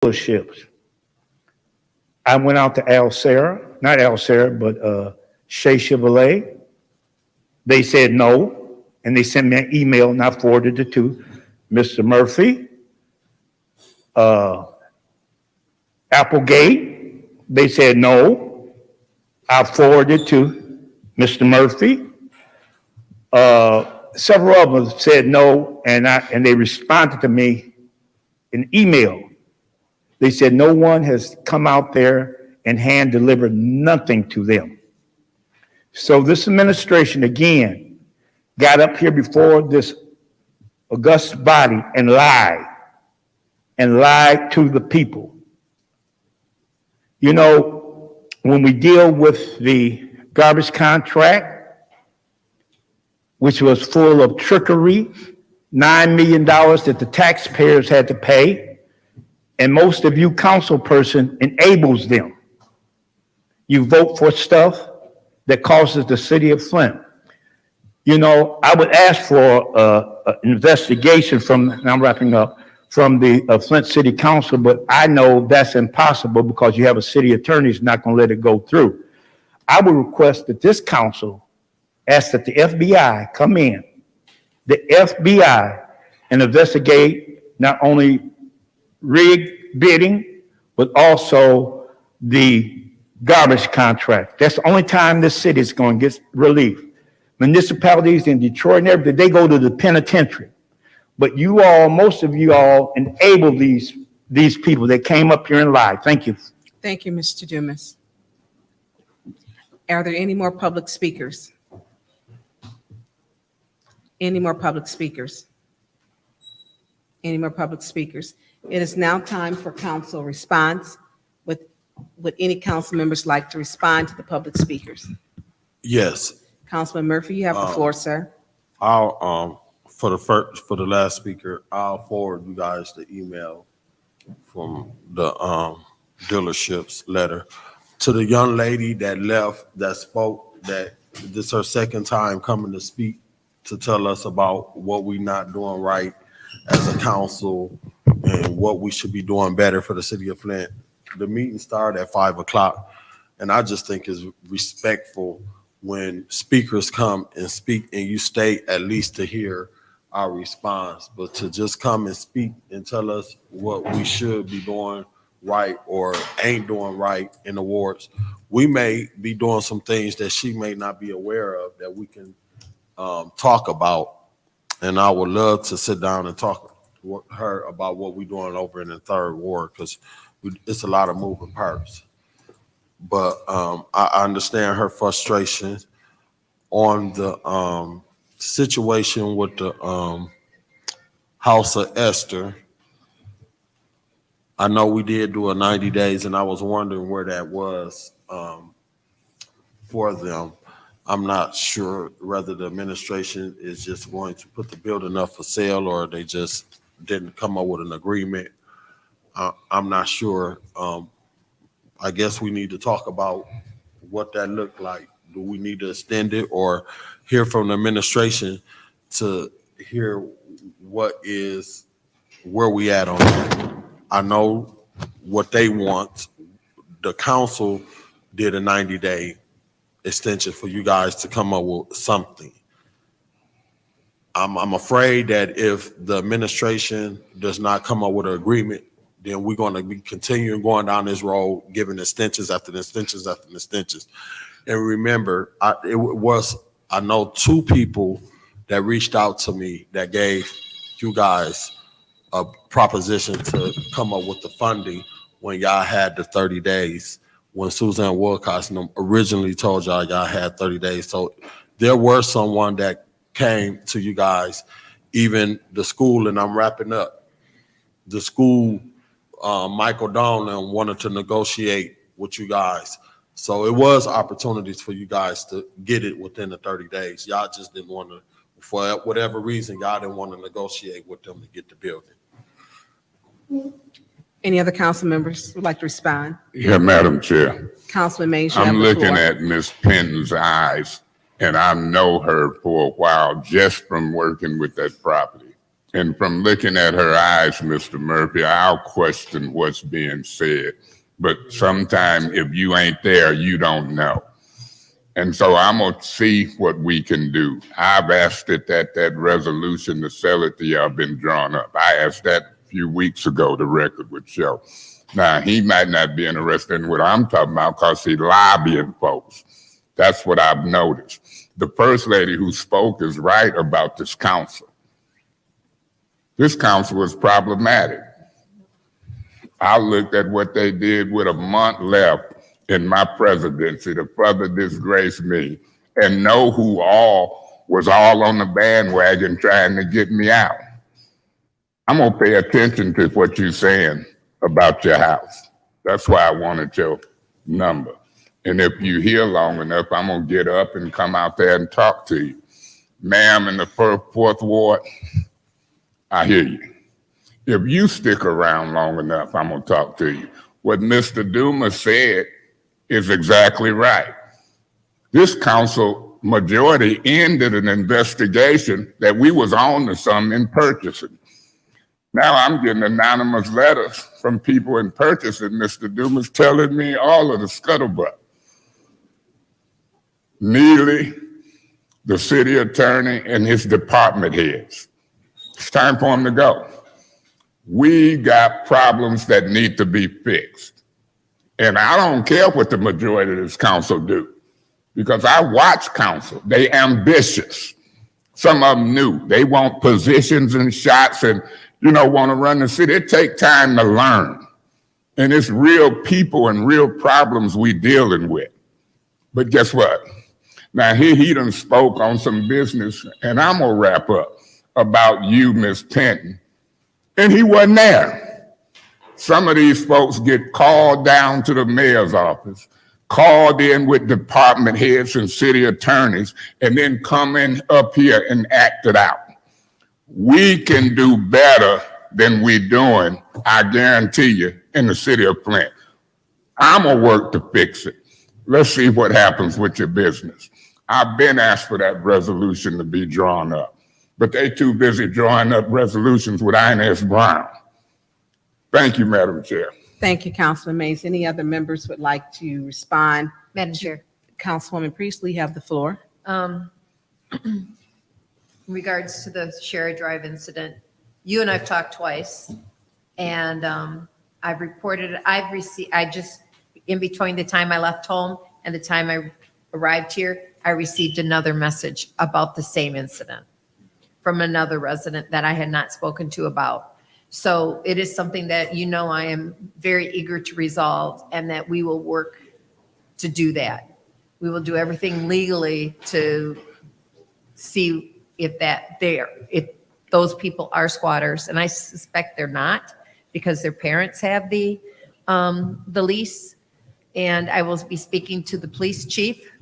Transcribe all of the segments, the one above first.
dealerships. I went out to not Alcera, but Shea Chevrolet. They said no, and they sent me an email, and I forwarded it to Mr. Murphy. Applegate, they said no. I forwarded to Mr. Murphy. Several of them said no, and they responded to me in email. They said no one has come out there and hand delivered nothing to them. So this administration again got up here before this august body and lied to the people. You know, when we deal with the garbage contract, which was full of trickery, $9 million that the taxpayers had to pay, and most of you council person enables them. You vote for stuff that causes the city of Flint. You know, I would ask for an investigation from, and I'm wrapping up, from the Flint City Council, but I know that's impossible because you have a city attorney who's not going to let it go through. I would request that this council ask that the FBI come in, the FBI, and investigate not only rigged bidding, but also the garbage contract. That's the only time this city is going to get relief. Municipalities in Detroit and everything, they go to the penitentiary. But you all, most of you all, enable these people that came up here and lied. Thank you. Thank you, Mr. Dumas. Are there any more public speakers? Any more public speakers? Any more public speakers? It is now time for council response. Would any council members like to respond to the public speakers? Yes. Councilman Murphy, you have the floor, sir. I'll for the last speaker, I'll forward you guys the email from the dealership's letter to the young lady that left, that spoke, that this is her second time coming to speak to tell us about what we're not doing right as a council and what we should be doing better for the city of Flint. The meeting started at 5 o'clock, and I just think it's respectful when speakers come and speak and you stay at least to hear our response, but to just come and speak and tell us what we should be doing right or ain't doing right in the wards. We may be doing some things that she may not be aware of that we can talk about, and I would love to sit down and talk with her about what we're doing over in the third ward, because it's a lot of moving parts. But I understand her frustration on the situation with the House of Esther. I know we did do a 90 days, and I was wondering where that was for them. I'm not sure whether the administration is just going to put the building up for sale or they just didn't come up with an agreement. I'm not sure. I guess we need to talk about what that looked like. Do we need to extend it or hear from the administration to hear where we at on that? I know what they want. The council did a 90-day extension for you guys to come up with something. I'm afraid that if the administration does not come up with an agreement, then we're going to be continuing going down this road, giving extensions after extensions after extensions. And remember, I know two people that reached out to me that gave you guys a proposition to come up with the funding when y'all had the 30 days, when Suzanne Wilcox originally told y'all had 30 days. So there were someone that came to you guys, even the school, and I'm wrapping up, the school, Michael Donlan wanted to negotiate with you guys. So it was opportunities for you guys to get it within the 30 days. Y'all just didn't want to, for whatever reason, y'all didn't want to negotiate with them to get the building. Any other council members would like to respond? Yeah, Madam Chair. Councilman Mays, you have I'm the looking floor. at Ms. Penton's eyes, and I know her for a while just from working with that property. And from looking at her eyes, Mr. Murphy, I'll question what's being said. But sometimes if you ain't there, you don't know. And so I'm going to see what we can do. I've asked it that resolution to sell it to y'all been drawn up. I asked that a few weeks ago, the record would show. Now, he might not be interested in what I'm talking about because he's lobbying folks. That's what I've noticed. The first lady who spoke is right about this council. This council is problematic. I looked at what they did with a month left in my presidency to further disgrace me and know who all was all on the bandwagon trying to get me out. I'm going to pay attention to what you're saying about your house. That's why I wanted your number. And if you here long enough, I'm going to get up and come out there and talk to you. Ma'am, in the fourth ward, I hear you. If you stick around long enough, I'm going to talk to you. What Mr. Dumas said is exactly right. This council majority ended an investigation that we was on to some in purchasing. Now I'm getting anonymous letters from people in purchasing, Mr. Dumas, telling me all of the scuttlebutt. Neely, the city attorney, and his department heads. It's time for them to go. We got problems that need to be fixed. And I don't care what the majority of this council do, because I watch council. They ambitious. Some of them new. They want positions and shots and, want to run the city. It take time to learn. And it's real people and real problems we dealing with. But guess what? Now here he done spoke on some business, and I'm gonna wrap up about you, Miss Penton. And he wasn't there. Some of these folks get called down to the mayor's office, called in with department heads and city attorneys, and then come in up here and act it out. We can do better than we doing, I guarantee you, in the city of Flint. I'm gonna work to fix it. Let's see what happens with your business. I've been asked for that resolution to be drawn up, but they too busy drawing up resolutions with Inez Brown. Thank you, Madam Chair. Thank you, Councilman Mays. Any other members would like to respond? Madam Chair, Councilwoman Priestley, you have the floor. in regards to the Sherry Drive incident, you and I've talked twice, and I've reported, in between the time I left home and the time I arrived here, I received another message about the same incident from another resident that I had not spoken to about. So it is something that I am very eager to resolve, and that we will work to do that. We will do everything legally to see if those people are squatters, and I suspect they're not because their parents have the lease. And I will be speaking to the police chief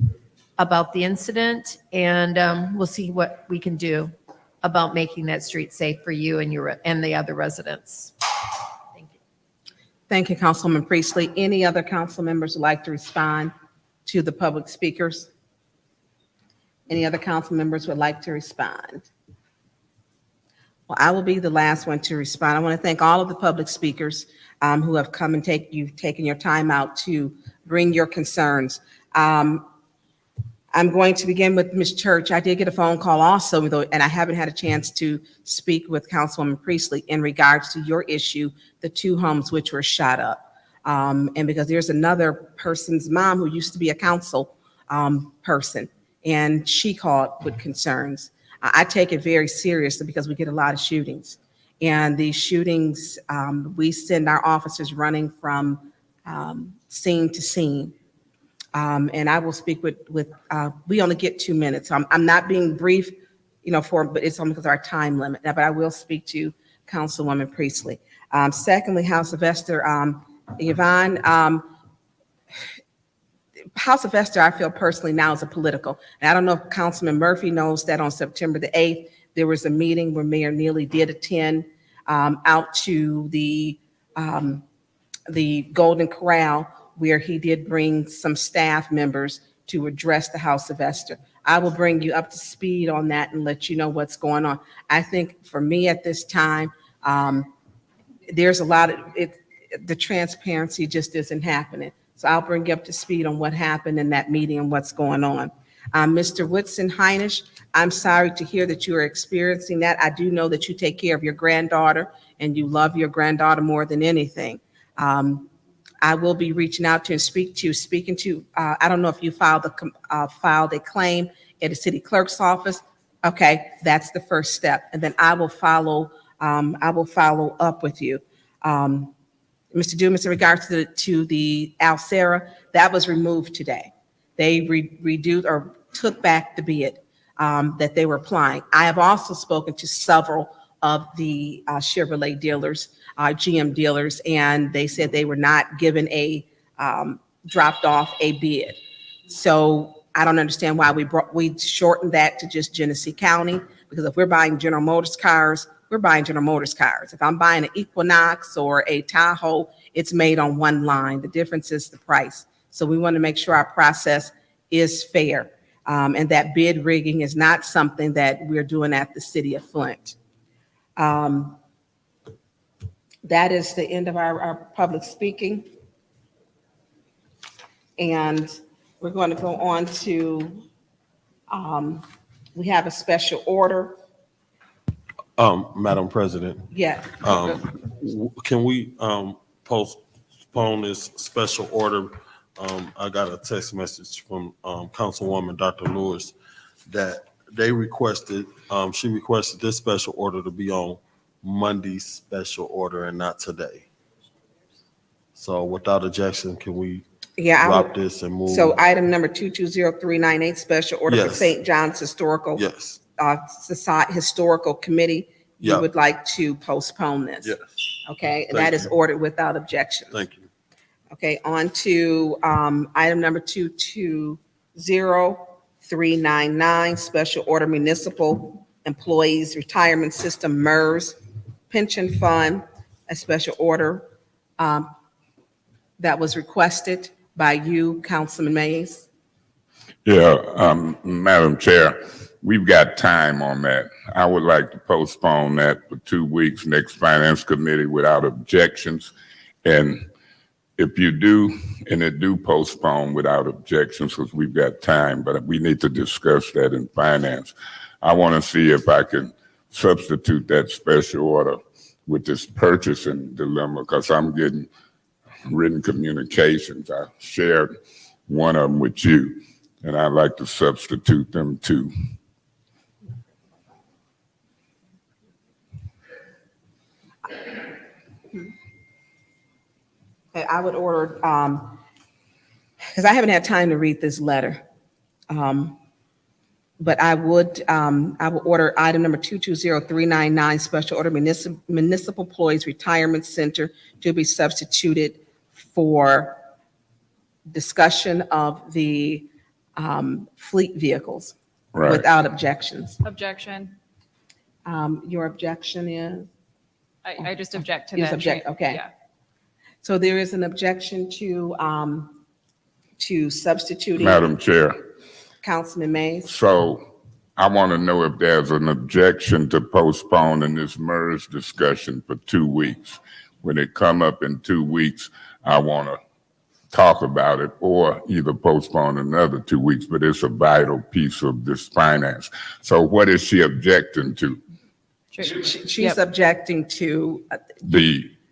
about the incident, and we'll see what we can do about making that street safe for you and the other residents. Thank you. Thank you, Councilwoman Priestley. Any other council members would like to respond to the public speakers? Any other council members would like to respond? Well, I will be the last one to respond. I want to thank all of the public speakers who have come and taken your time out to bring your concerns. I'm going to begin with Ms. Church. I did get a phone call also, and I haven't had a chance to speak with Councilwoman Priestley in regards to your issue, the 2 homes which were shot up. And because there's another person's mom who used to be a council person, and she called with concerns. I take it very seriously because we get a lot of shootings. And these shootings, we send our officers running from scene to scene. And I will speak with we only get 2 minutes. I'm not being brief, but it's only because of our time limit. But I will speak to Councilwoman Priestley. Secondly, House of Esther, Yvonne, House of Esther, I feel personally now is a political. And I don't know if Councilman Murphy knows that on September the 8th, there was a meeting where Mayor Neely did attend out to the Golden Corral, where he did bring some staff members to address the House of Esther. I will bring you up to speed on that and let you know what's going on. I think for me at this time, there's a lot of the transparency just isn't happening. So I'll bring you up to speed on what happened in that meeting and what's going on. Mr. Woodson Heinisch, I'm sorry to hear that you are experiencing that. I do know that you take care of your granddaughter and you love your granddaughter more than anything. I will be reaching out to you and speaking to, I don't know if you filed a claim at the city clerk's office. Okay, that's the first step. And then I will follow up with you. Mr. Dumas, in regards to the Alcera, that was removed today. They reduced or took back the bid that they were applying. I have also spoken to several of the Chevrolet dealers, GM dealers, and they said they were not given dropped off a bid. So I don't understand why we shortened that to just Genesee County, because if we're buying General Motors cars, we're buying General Motors cars. If I'm buying an Equinox or a Tahoe, it's made on one line. The difference is the price. So we want to make sure our process is fair, and that bid rigging is not something that we're doing at the city of Flint. That is the end of our public speaking. And we're going to go on to, we have a special order. Madam President, Yeah. can we postpone this special order? I got a text message from Councilwoman Dr. Lewis that they requested, she requested this special order to be on Monday's special order and not today. So without objection, can we drop this and move? So item number 220398, special order for Yes. St. John's Historical Yes, Society Historical Committee. You Yeah. would like to postpone this? yes, Okay, and Thank that is you. ordered without objection. thank you. Okay, on to item number 220399, special order municipal employees retirement system MERS pension fund, a special order that was requested by you, Councilman Mays. Yeah, Madam Chair, we've got time on that. I would like to postpone that for 2 weeks, next Finance Committee without objections. And if you do, and it do postpone without objections, because we've got time, but we need to discuss that in finance. I want to see if I can substitute that special order with this purchasing dilemma, because I'm getting written communications. I shared one of them with you, and I'd like to substitute them too. I would order, because I haven't had time to read this letter. But I will order item number 220399, special order municipal employees retirement center to be substituted for discussion of the fleet vehicles Right. without objections. Objection. Your objection is? I just object to You that. object, okay. Yeah. So there is an objection to substituting Madam Chair, Councilman Mays. so I want to know if there's an objection to postponing this MERS discussion for 2 weeks. When it come up in 2 weeks, I want to talk about it, or either postpone another 2 weeks, but it's a vital piece of this finance. So what is she objecting to? She's Yep. objecting to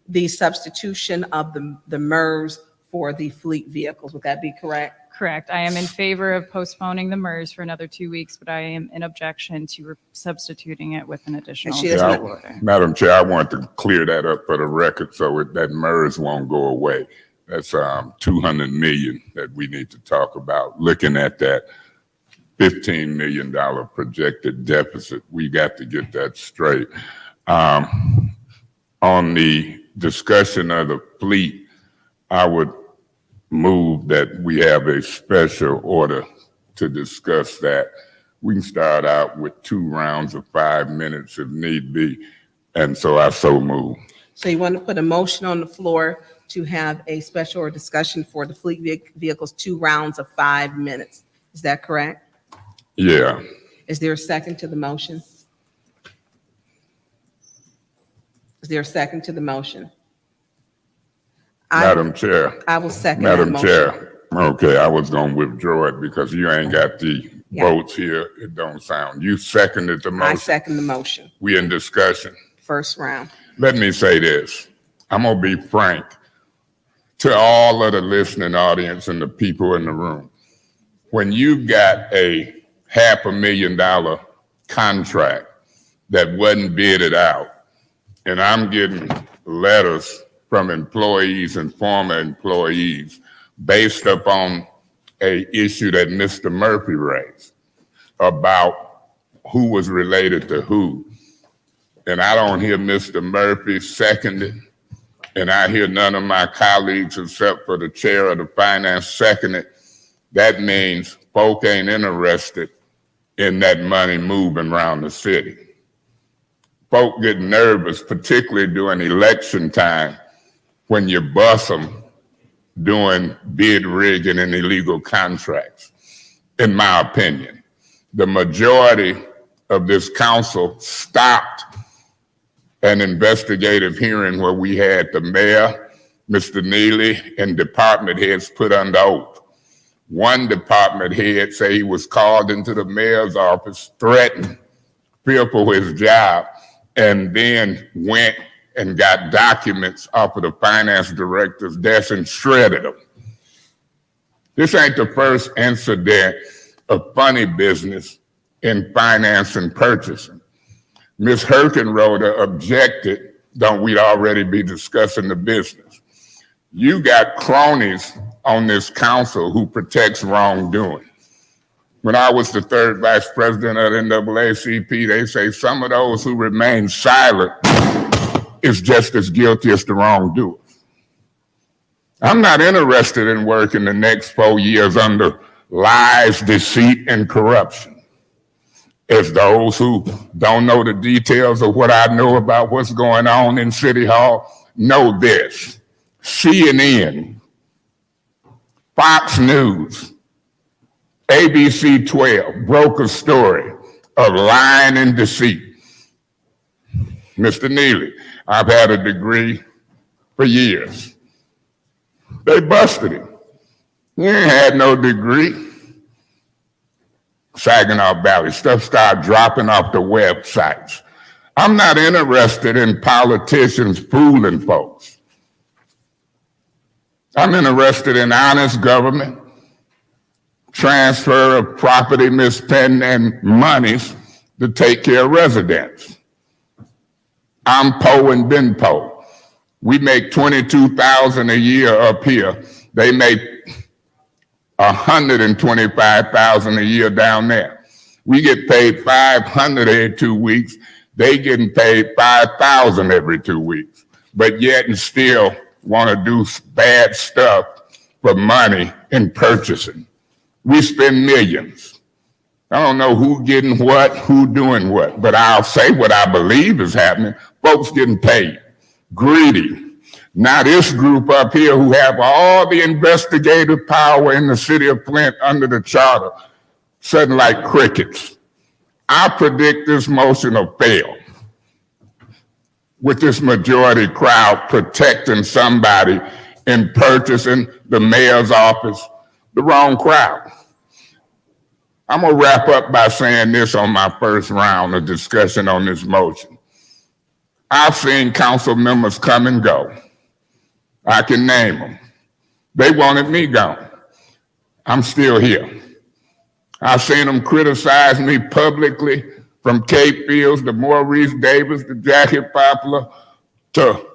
the substitution of the MERS for the fleet vehicles. Would that be correct? Correct. I am in favor of postponing the MERS for another 2 weeks, but I am in objection to substituting it with an additional. she doesn't- special order. Madam Chair, I want to clear that up for the record so that MERS won't go away. That's $200 million that we need to talk about. Looking at that $15 million projected deficit, we got to get that straight. On the discussion of the fleet, I would move that we have a special order to discuss that. We can start out with 2 rounds of 5 minutes if need be, and so I so move. So you want to put a motion on the floor to have a special or discussion for the fleet vehicles, 2 rounds of 5 minutes. Is that correct? Yeah. Is there a second to the motion? Is there a second to the motion? Madam Chair, I will second that Madam motion. Chair. Okay, I was gonna withdraw it because you ain't got the Yeah. votes here. It don't sound. You seconded the I motion. second the motion, We in discussion. first round. Let me say this. I'm gonna be frank to all of the listening audience and the people in the room. When you've got a $500,000 contract that wasn't bidded out, and I'm getting letters from employees and former employees based upon a issue that Mr. Murphy raised about who was related to who. And I don't hear Mr. Murphy seconded, and I hear none of my colleagues except for the chair of the finance seconded. That means folk ain't interested in that money moving around the city. Folk get nervous, particularly during election time, when you bust them doing bid rigging and illegal contracts, in my opinion. The majority of this council stopped an investigative hearing where we had the mayor, Mr. Neely, and department heads put under oath. One department head say he was called into the mayor's office, threatened, fearful for his job, and then went and got documents off of the finance director's desk and shredded them. This ain't the first incident of funny business in finance and purchasing. Ms. Herkenroder objected, don't we already be discussing the business? You got cronies on this council who protects wrongdoing. When I was the third vice president of the NAACP, they say some of those who remain silent is just as guilty as the wrongdoers. I'm not interested in working the next 4 years under lies, deceit, and corruption. As those who don't know the details of what I know about what's going on in City Hall know this. CNN, Fox News, ABC 12 broke a story of lying and deceit. Mr. Neely, I've had a degree for years. They busted him. He ain't had no degree. Saginaw Valley, stuff started dropping off the websites. I'm not interested in politicians fooling folks. I'm interested in honest government, transfer of property misspent and monies to take care of residents. I'm poor and been poor. We make $22,000 a year up here. They make $125,000 a year down there. We get paid $500 every 2 weeks. They getting paid $5,000 every 2 weeks, but yet and still want to do bad stuff for money in purchasing. We spend millions. I don't know who getting what, who doing what, but I'll say what I believe is happening. Folks getting paid, greedy. Now this group up here who have all the investigative power in the city of Flint under the charter, sitting like crickets. I predict this motion will fail with this majority crowd protecting somebody in purchasing the mayor's office, the wrong crowd. I'm gonna wrap up by saying this on my first round of discussion on this motion. I've seen council members come and go. I can name them. They wanted me gone. I'm still here. I've seen them criticize me publicly, from Kate Fields to Maurice Davis to Jackie Poplar to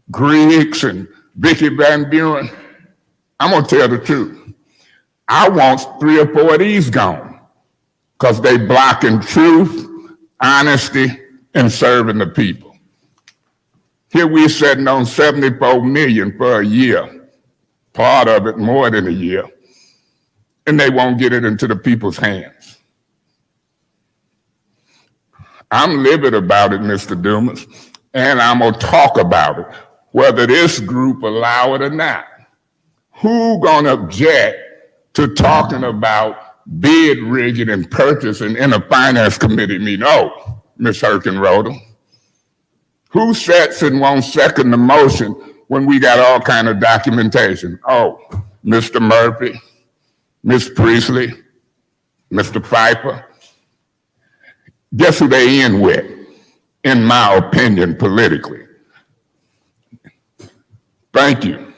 Griggs and Vicky Van Buren. I'm gonna tell the truth. I want 3 or 4 of these gone because they blocking truth, honesty, and serving the people. Here we sitting on 74 million for a year, part of it more than a year, and they won't get it into the people's hands. I'm livid about it, Mr. Dumas, and I'm gonna talk about it, whether this group allow it or not. Who gonna object to talking about bid rigging and purchasing in a finance committee meeting. Oh, Ms. Herkenrode, who sets and won't second the motion when we got all kind of documentation? Oh, Mr. Murphy, Ms. Priestley, Mr. Piper. Guess who they end with, in my opinion, politically? Thank you.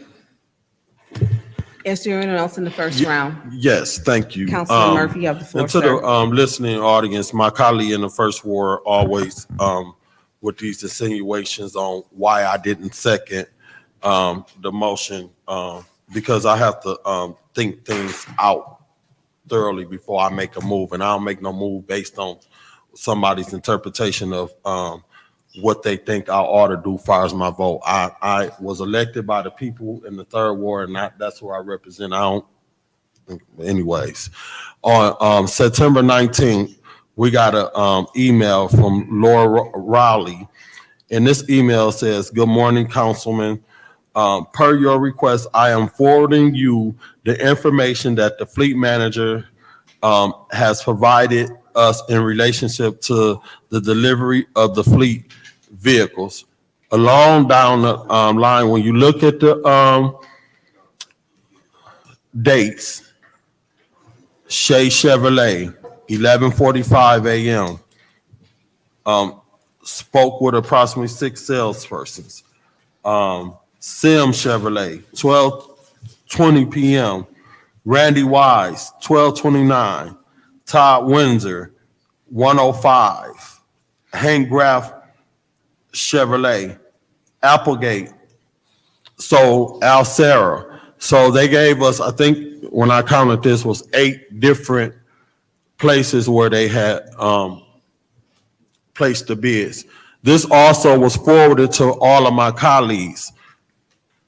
Is there anyone else in the first round? Yes, thank you. Councilman Murphy, you have the floor, And to sir. the listening audience, my colleague in the first ward always with these insinuations on why I didn't second the motion because I have to think things out thoroughly before I make a move, and I don't make no move based on somebody's interpretation of what they think I ought to do as far as my vote. I was elected by the people in the third ward, and that's who I represent. I don't. Anyways, on September 19th, we got an email from Laura Rowley, and this email says, "Good morning, Councilman. Per your request, I am forwarding you the information that the fleet manager has provided us in relationship to the delivery of the fleet vehicles. Along down the line, when you look at the dates, Shea Chevrolet, 11:45 a.m. Spoke with approximately 6 salespersons. Sim Chevrolet, 12:20 p.m. Randy Wise, 12:29. Todd Windsor, 1:05. Hank Graff Chevrolet, Applegate. So Alcera. So they gave us, I think when I counted this, was 8 different places where they had placed the bids. This also was forwarded to all of my colleagues,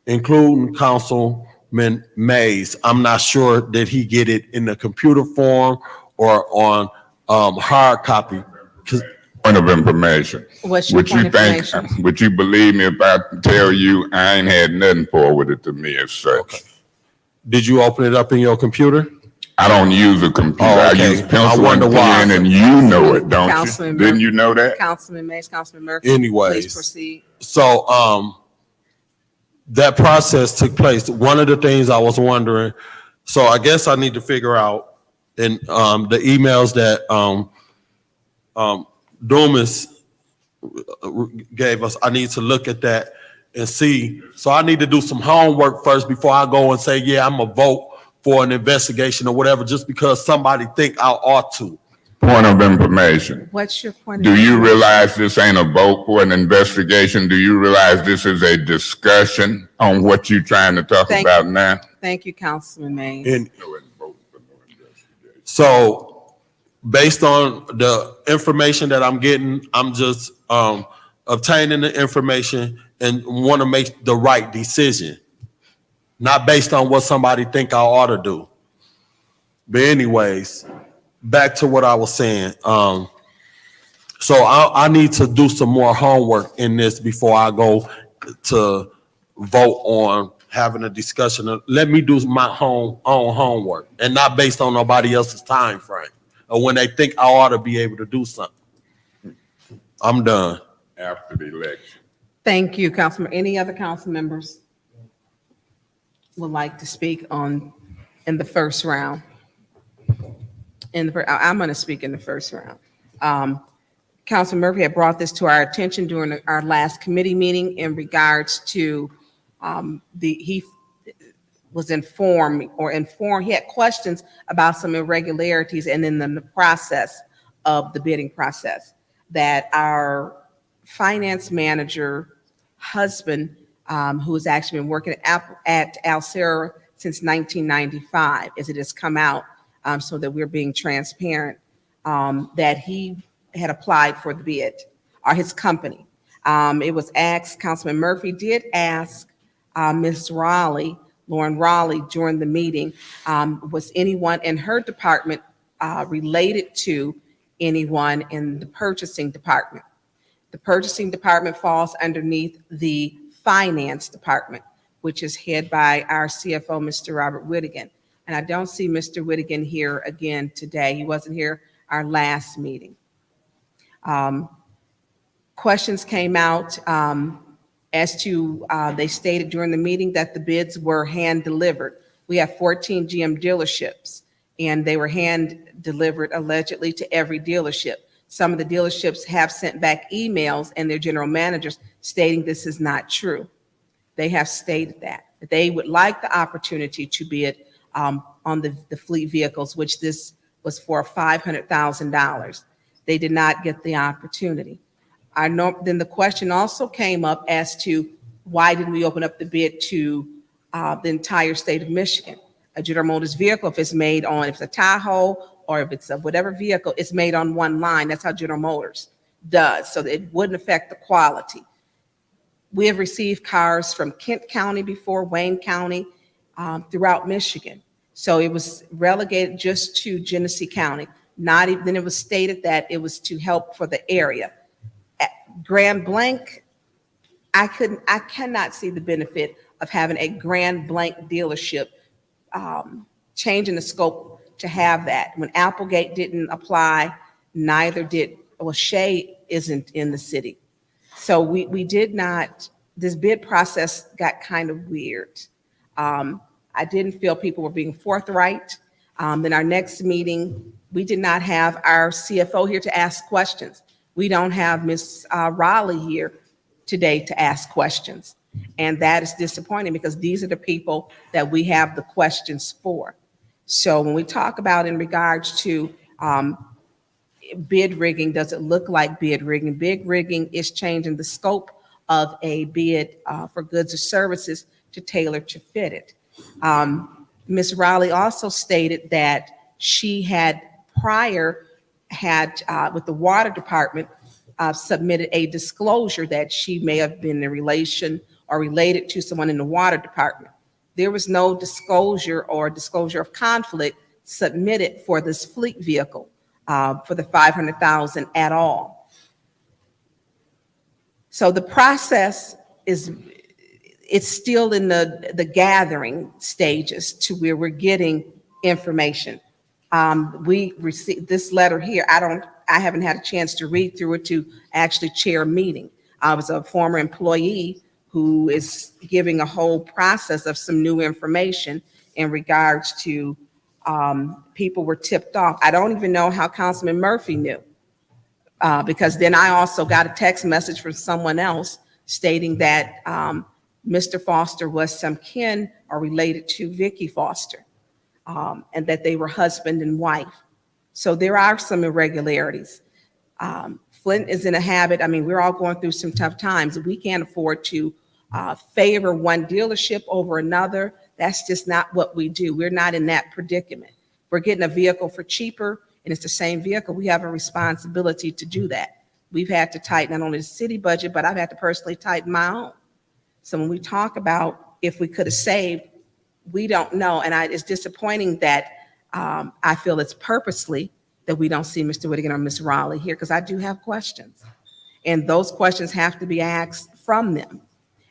including Councilman Mays. I'm not sure that he get it in the computer form or on hard copy. Point of information. What's your Would point you of think, information? would you believe me if I tell you I ain't had nothing forwarded to me as such? Did you open it up in your computer? I don't use a computer. Oh, okay. I use I pencil wonder and why. pen, and you know it, don't Councilman you? Murphy. Didn't you know that? Councilman Mays, Councilman Murphy. Anyways. Please proceed. So that process took place. One of the things I was wondering, so I guess I need to figure out in the emails that Dumas gave us, I need to look at that and see. So I need to do some homework first before I go and say, yeah, I'm gonna vote for an investigation or whatever, just because somebody think I ought to. Point of information. What's your point of Do you information? realize this ain't a vote for an investigation? Do you realize this is a discussion on what you're trying to talk Thank about now? Thank you, Councilman Mays. And so based on the information that I'm getting, I'm just obtaining the information and want to make the right decision, not based on what somebody think I ought to do. But anyways, back to what I was saying. So I need to do some more homework in this before I go to vote on having a discussion. Let me do my own homework and not based on nobody else's time frame or when they think I ought to be able to do something. I'm done. After the election. Thank you, Councilman. Any other council members would like to speak in the first round? I'm going to speak in the first round. Councilman Murphy had brought this to our attention during our last committee meeting in regards to he was informed, he had questions about some irregularities and in the process of the bidding process that our finance manager husband, who has actually been working at Alcera since 1995, as it has come out, so that we're being transparent, that he had applied for the bid, or his company. It was asked, Councilman Murphy did ask Ms. Raleigh, Lauren Raleigh, during the meeting, was anyone in her department related to anyone in the purchasing department? The purchasing department falls underneath the finance department, which is headed by our CFO, Mr. Robert Whittigan. And I don't see Mr. Whittigan here again today. He wasn't here our last meeting. Questions came out as to, they stated during the meeting that the bids were hand delivered. We have 14 GM dealerships, and they were hand delivered allegedly to every dealership. Some of the dealerships have sent back emails and their general managers stating this is not true. They have stated that they would like the opportunity to bid on the fleet vehicles, which this was for $500,000. They did not get the opportunity. I know. Then the question also came up as to why didn't we open up the bid to the entire state of Michigan? A General Motors vehicle, if it's made on, if it's a Tahoe or if it's a whatever vehicle, it's made on one line. That's how General Motors does, so that it wouldn't affect the quality. We have received cars from Kent County before, Wayne County, throughout Michigan. So it was relegated just to Genesee County. Not even, then it was stated that it was to help for the area. At Grand Blanc, I cannot see the benefit of having a Grand Blanc dealership, changing the scope to have that. When Applegate didn't apply, neither did, well, Shea isn't in the city. So we did not, this bid process got kind of weird. I didn't feel people were being forthright. Then our next meeting, we did not have our CFO here to ask questions. We don't have Ms. Raleigh here today to ask questions. And that is disappointing because these are the people that we have the questions for. So when we talk about in regards to bid rigging, does it look like bid rigging? Bid rigging is changing the scope of a bid for goods or services to tailor to fit it. Ms. Raleigh also stated that she had with the water department, submitted a disclosure that she may have been in relation or related to someone in the water department. There was no disclosure or disclosure of conflict submitted for this fleet vehicle for the $500,000 at all. So the process it's still in the gathering stages to where we're getting information. We received this letter here. I haven't had a chance to read through it to actually chair a meeting. I was a former employee who is giving a whole process of some new information in regards to people were tipped off. I don't even know how Councilman Murphy knew, because then I also got a text message from someone else stating that Mr. Foster was some kin or related to Vicky Foster, and that they were husband and wife. So there are some irregularities. Flint is in a habit. I mean, we're all going through some tough times. We can't afford to favor one dealership over another. That's just not what we do. We're not in that predicament. We're getting a vehicle for cheaper, and it's the same vehicle. We have a responsibility to do that. We've had to tighten not only the city budget, but I've had to personally tighten my own. So when we talk about if we could have saved, we don't know. And it's disappointing that I feel it's purposely that we don't see Mr. Whittigan or Ms. Raleigh here, because I do have questions. And those questions have to be asked from them.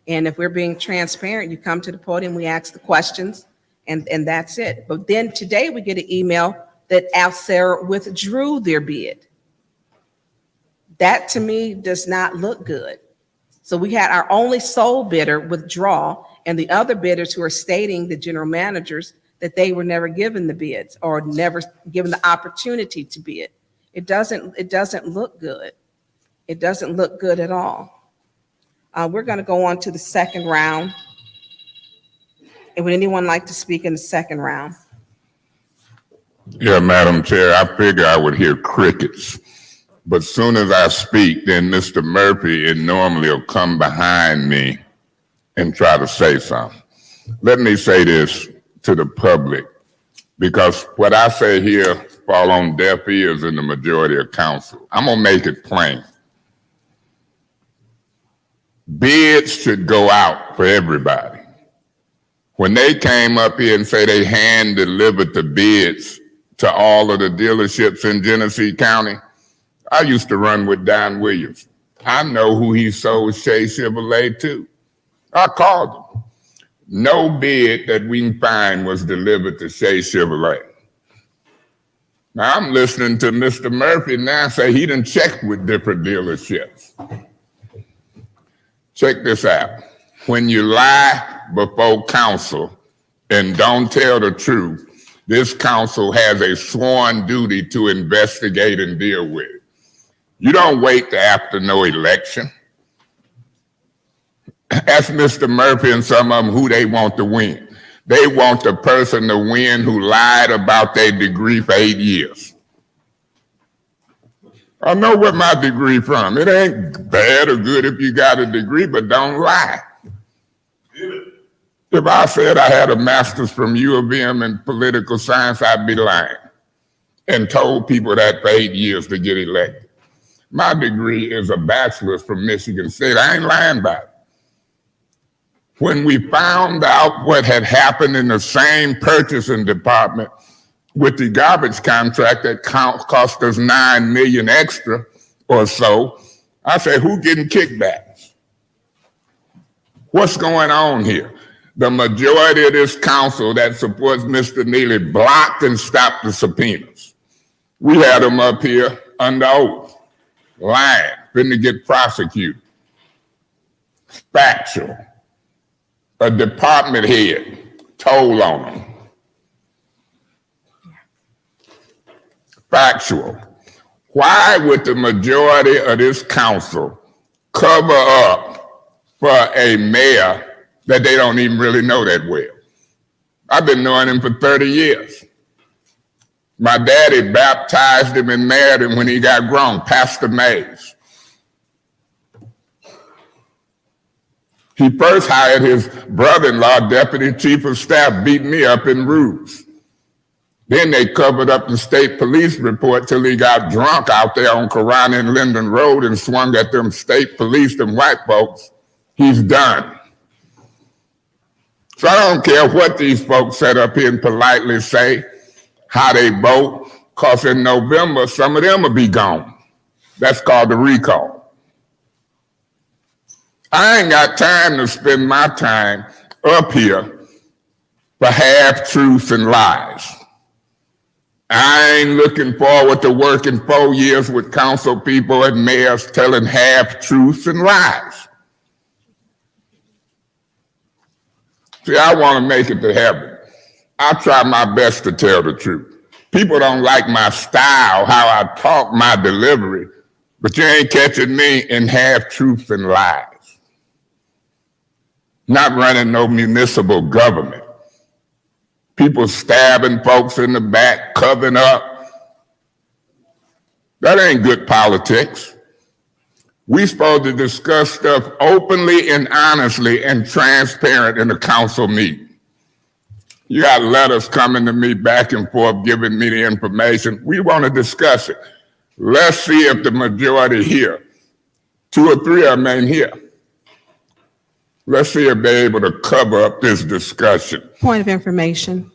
And if we're being transparent, you come to the podium, we ask the questions, and that's it. But then today we get an email that Alcera withdrew their bid. That to me does not look good. So we had our only sole bidder withdraw, and the other bidders who are stating, the general managers, that they were never given the bids or never given the opportunity to bid. It doesn't look good. It doesn't look good at all. We're going to go on to the second round. And would anyone like to speak in the second round? Yeah, Madam Chair, I figure I would hear crickets. But soon as I speak, then Mr. Murphy normally will come behind me and try to say something. Let me say this to the public, because what I say here fall on deaf ears in the majority of council. I'm gonna make it plain. Bids should go out for everybody. When they came up here and say they hand delivered the bids to all of the dealerships in Genesee County, I used to run with Don Williams. I know who he sold Shea Chevrolet to. I called him. No bid that we can find was delivered to Shea Chevrolet. Now I'm listening to Mr. Murphy now say he done checked with different dealerships. Check this out. When you lie before council and don't tell the truth, this council has a sworn duty to investigate and deal with it. You don't wait till after no election. Ask Mr. Murphy and some of them who they want to win. They want the person to win who lied about their degree for 8 years. I know where my degree from. It ain't bad or good if you got a degree, but don't lie. If I said I had a master's from U of M in political science, I'd be lying and told people that for 8 years to get elected. My degree is a bachelor's from Michigan State. I ain't lying about it. When we found out what had happened in the same purchasing department with the garbage contract that cost us $9 million extra or so, I said, who getting kickbacks? What's going on here? The majority of this council that supports Mr. Neely blocked and stopped the subpoenas. We had them up here under oath, lying, finna get prosecuted. Factual. A department head told on them. Factual. Why would the majority of this council cover up for a mayor that they don't even really know that well? I've been knowing him for 30 years. My daddy baptized him and married him when he got grown, Pastor Mays. He first hired his brother-in-law, deputy chief of staff, beat me up in ruse. Then they covered up the state police report till he got drunk out there on Corona and Linden Road and swung at them state police, them white folks. He's done. So I don't care what these folks set up here and politely say, how they vote, because in November, some of them will be gone. That's called the recall. I ain't got time to spend my time up here for half-truths and lies. I ain't looking forward to working 4 years with council people and mayors telling half-truths and lies. See, I want to make it to heaven. I try my best to tell the truth. People don't like my style, how I talk, my delivery, but you ain't catching me in half-truths and lies. Not running no municipal government. People stabbing folks in the back, covering up. That ain't good politics. We supposed to discuss stuff openly and honestly and transparent in a council meeting. You got letters coming to me back and forth, giving me the information. We want to discuss it. Let's see if the majority here, 2 or 3 of them ain't here. Let's see if they're able to cover up this discussion. Point of information.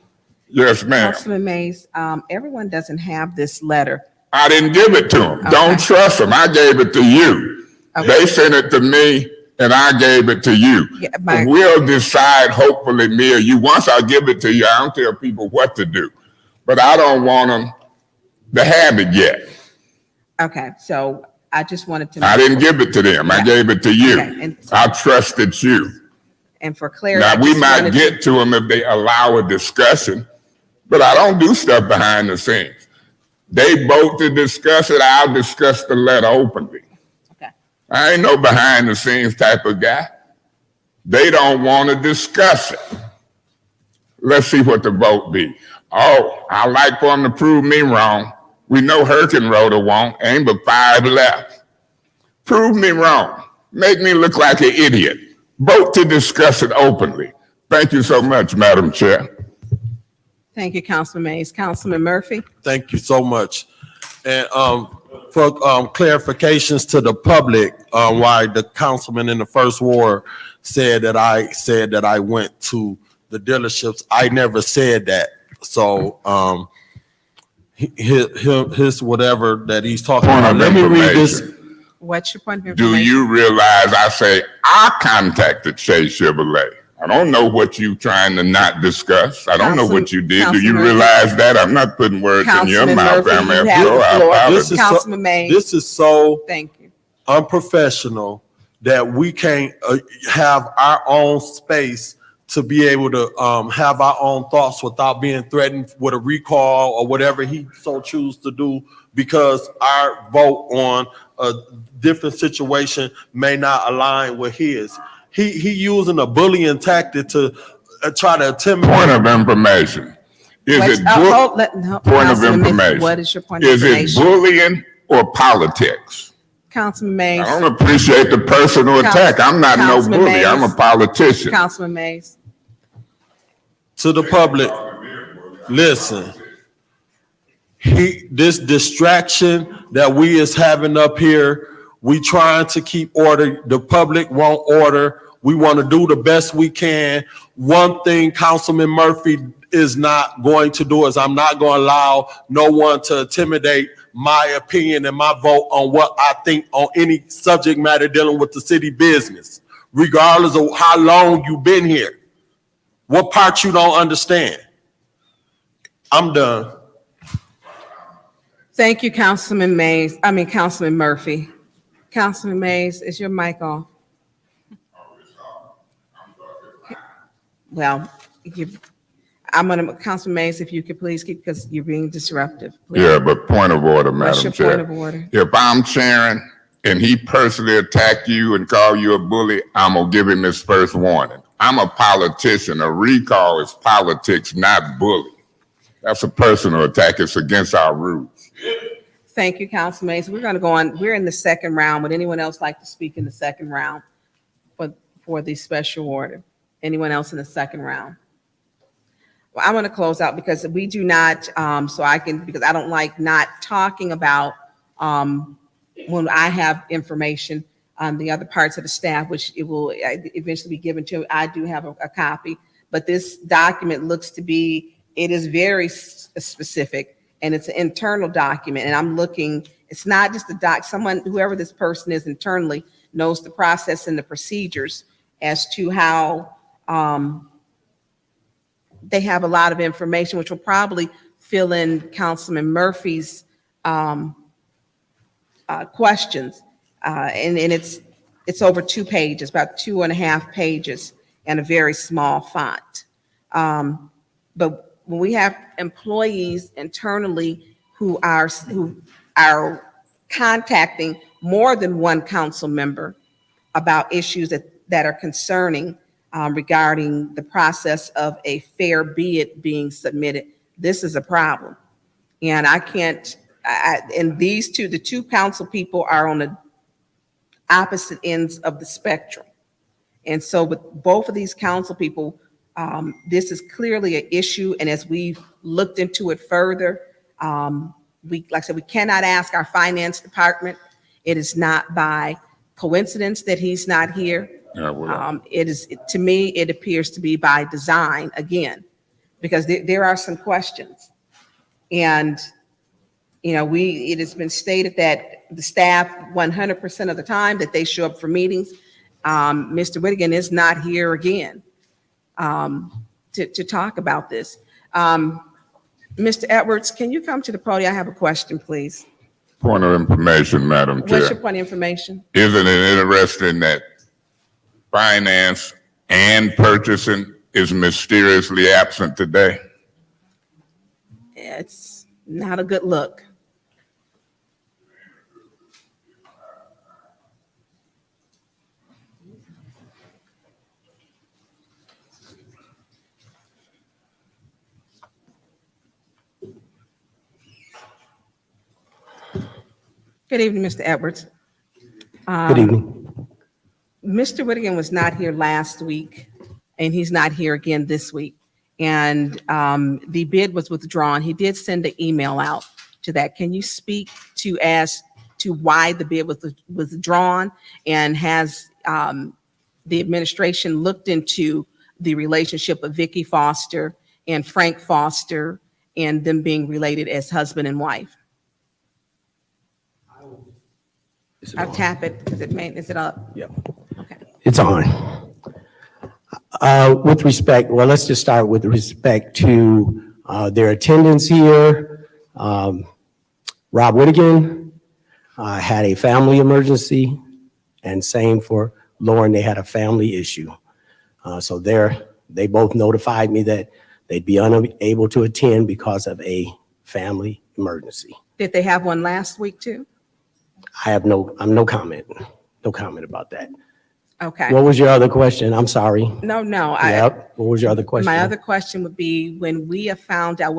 Yes, ma'am. Councilman Mays, everyone doesn't have this letter. I didn't give it to them. Okay. Don't trust them. I gave it to you. Okay. They sent it to me and I gave it to you. Yeah, We'll decide, hopefully, me or you. Once I give it to you, I don't tell people what to do. But I don't want them to have it yet. Okay, so I just wanted to. I didn't give it to them. I Yeah. gave it to you. Okay, and- I trusted you. And for clarity. I Now, we just might wanted get to them if they allow a discussion, but I don't do stuff behind the scenes. They vote to discuss it, I'll discuss the letter openly. Okay. I ain't no behind the scenes type of guy. They don't want to discuss it. Let's see what the vote be. Oh, I like for them to prove me wrong. We know Herkenroder won't, ain't but 5 left. Prove me wrong. Make me look like an idiot. Vote to discuss it openly. Thank you so much, Madam Chair. Thank you, Councilman Mays. Councilman Murphy? Thank you so much. And for clarifications to the public, why the councilman in the first ward said that I went to the dealerships, I never said that. So his whatever that he's talking Point about. of Let me read this. information. What's your point of Do information? you realize I say I contacted Shea Chevrolet? I don't know what you trying to not discuss. I don't know what you did. Do you Councilman- realize that? I'm not putting words in your Councilman mouth. Murphy, I'm you after have you. the I floor. apologize. Councilman Mays. This is so Thank you. unprofessional that we can't have our own space to be able to have our own thoughts without being threatened with a recall or whatever he so choose to do, because our vote on a different situation may not align with his. He using a bullying tactic to try to intimidate. Point of information. Is Wait, it no, point of Councilman Mays, information? what is your point of Is it information? bullying or politics? Councilman Mays, I don't appreciate the personal attack. I'm not no Councilman bully. I'm a Mays. politician. Councilman Mays. To the public, listen, this distraction that we is having up here, we trying to keep order, the public won't order. We want to do the best we can. One thing Councilman Murphy is not going to do is I'm not going to allow no one to intimidate my opinion and my vote on what I think on any subject matter dealing with the city business, regardless of how long you've been here. What part you don't understand? I'm done. Thank you, Councilman Mays. Councilman Murphy. Councilman Mays, is your mic off? Well, Councilman Mays, if you could please keep, because you're being disruptive. Please. Yeah, but point of order, What's Madam your Chair. point of order? If I'm chairing and he personally attack you and call you a bully, I'm gonna give him his first warning. I'm a politician. A recall is politics, not bully. That's a personal attack. It's against our rules. Thank you, Councilman Mays. We're going to go on. We're in the second round. Would anyone else like to speak in the second round for the special order? Anyone else in the second round? Well, I want to close out because we do not, because I don't like not talking about when I have information on the other parts of the staff, which it will eventually be given to. I do have a copy, but this document looks to be, it is very specific, and it's an internal document. And I'm looking, it's not just whoever this person is internally knows the process and the procedures as to how they have a lot of information, which will probably fill in Councilman Murphy's questions. And it's over 2 pages, about 2.5 pages, and a very small font. But when we have employees internally who are contacting more than one council member about issues that are concerning regarding the process of a fair bid being submitted, this is a problem. And I can't, and the two council people are on the opposite ends of the spectrum. And so with both of these council people, this is clearly an issue. And as we've looked into it further, like I said, we cannot ask our finance department. It is not by coincidence that he's not here. Yeah, well, It is, to me, it appears to be by design again, because there are some questions. And, it has been stated that the staff 100% of the time that they show up for meetings. Mr. Whittigan is not here again to talk about this. Mr. Edwards, can you come to the podium? I have a question, please. point of information, Madam What's your Chair. point of information? Isn't it interesting that finance and purchasing is mysteriously absent today? It's not a good look. Good evening, Mr. Edwards. Good evening. Mr. Whittigan was not here last week, and he's not here again this week. And the bid was withdrawn. He did send an email out to that. Can you speak to as to why the bid was withdrawn? And has the administration looked into the relationship of Vicky Foster and Frank Foster and them being related as husband and wife? I'll tap it because is it up? Yep. Okay. It's on. With respect, well, let's just start with respect to their attendance here. Rob Whittigan had a family emergency, and same for Lauren, they had a family issue. So they both notified me that they'd be unable to attend because of a family emergency. Did they have one last week too? I'm no comment about that. Okay. What was your other question? I'm sorry. No. Yep. What was your other question? My other question would be, when we have found out,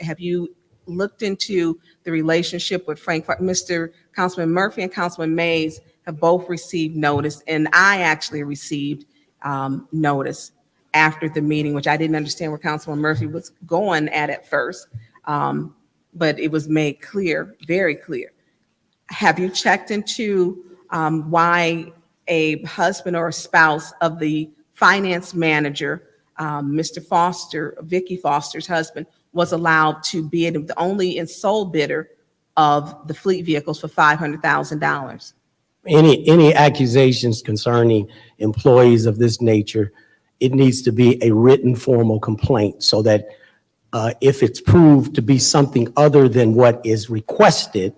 have you looked into the relationship with Frank? Mr. Councilman Murphy and Councilman Mays have both received notice, and I actually received notice after the meeting, which I didn't understand where Councilman Murphy was going at first, but it was made clear, very clear. Have you checked into why a husband or a spouse of the finance manager, Mr. Foster, Vicky Foster's husband, was allowed to bid the only and sole bidder of the fleet vehicles for $500,000? Any accusations concerning employees of this nature, it needs to be a written formal complaint so that if it's proved to be something other than what is requested,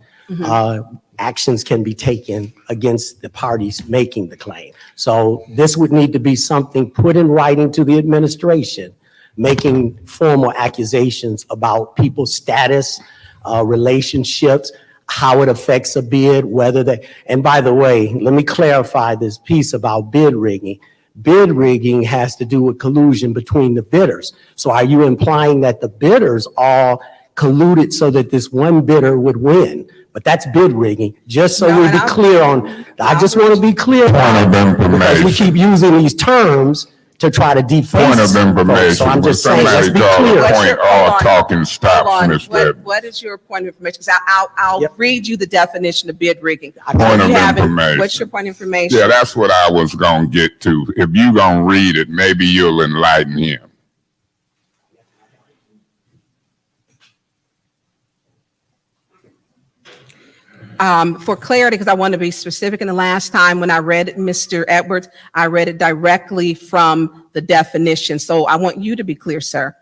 actions can be taken against the parties making the claim. So this would need to be something put in writing to the administration, making formal accusations about people's status, relationships, how it affects a bid, whether they, and by the way, let me clarify this piece about bid rigging. Bid rigging has to do with collusion between the bidders. So are you implying that the bidders all colluded so that this one bidder would win? But that's bid rigging, just so No, we and be I'll- clear on, I just want to be clear on it, because we keep using these terms to try to deface Point of folks. So information, I'm when just saying, let's somebody be draws clear. a What's point, your- all hold on. talking stops, Hold on. Mr. What is your point of information? Because I'll Yep. read you the definition of bid rigging. Point of You haven't- information. What's your point of information? Yeah, that's what I was gonna get to. If you gonna read it, maybe you'll enlighten him. For clarity, because I want to be specific, and the last time when I read it, Mr. Edwards, I read it directly from the definition. So I want you to be clear, sir.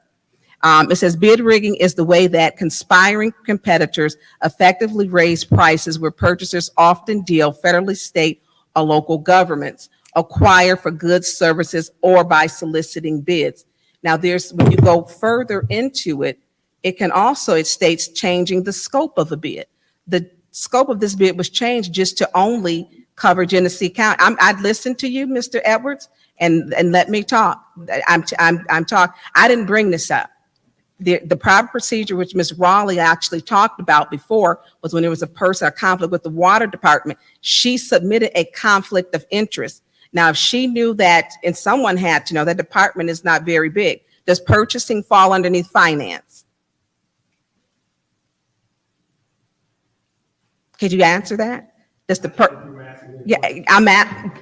It says bid rigging is the way that conspiring competitors effectively raise prices where purchasers often deal federally, state, or local governments acquire for goods, services, or by soliciting bids. Now, when you go further into it, it states changing the scope of a bid. The scope of this bid was changed just to only cover Genesee County. I'd listen to you, Mr. Edwards, and let me talk. I'm talking. I didn't bring this up. The proper procedure, which Ms. Raleigh actually talked about before, was when there was a conflict with the water department. She submitted a conflict of interest. Now, if she knew that, and someone had to know, that department is not very big. Does purchasing fall underneath finance? Could you answer that? Does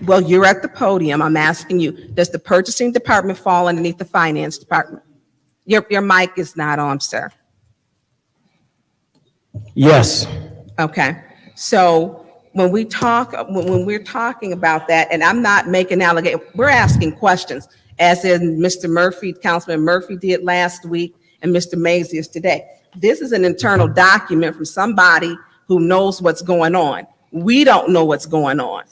well, you're at the podium. I'm asking you, does the purchasing department fall underneath the finance department? Your mic is not on, sir. Yes. Okay. So when we're talking about that, and I'm not making allegations, we're asking questions, as in Mr. Murphy, Councilman Murphy did last week, and Mr. Mays is today. This is an internal document from somebody who knows what's going on. We don't know what's going on.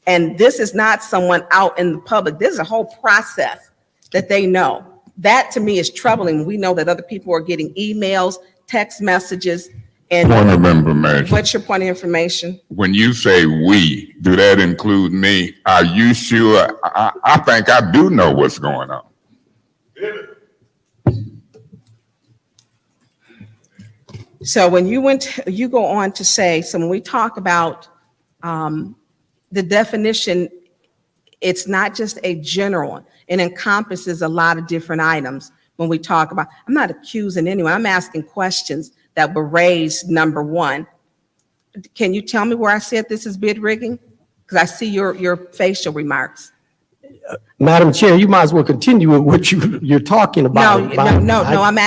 And this is not someone out in the public. This is a whole process that they know. That to me is troubling. We know that other people are getting emails, text messages, and Point of information. what's your point of information? When you say we, do that include me? Are you sure? I think I do know what's going on. So when you go on to say, so when we talk about the definition, it's not just a general one. It encompasses a lot of different items when we talk about, I'm not accusing anyone, I'm asking questions that were raised, number one. Can you tell me where I said this is bid rigging? Because I see your facial remarks. Madam Chair, you might as well continue with what you're talking about. No, I'm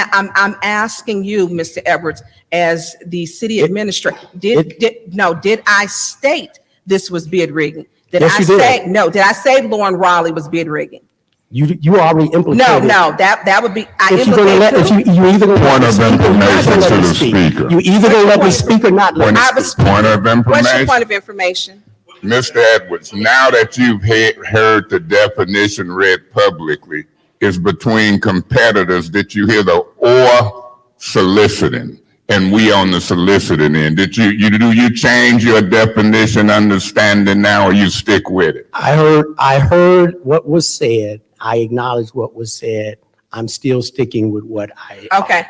asking you, Mr. Edwards, as the city administrator, did I state this was bid rigging? Did Yes, I you did. say, no, did I say Lauren Raleigh was bid rigging? You already implicated. No, that would be, I If you're gonna let, if implicate. you either gonna let me Point of speak or not information gonna let to me the speak. speaker. You either gonna let me speak or not let me I speak. was Point of What's your information. point of information? Mr. Edwards, now that you've heard the definition read publicly, is between competitors that you hear the or soliciting, and we on the soliciting end. Do you change your definition understanding now, or you stick with it? I heard what was said. I acknowledge what was said. I'm still sticking with what I. Okay.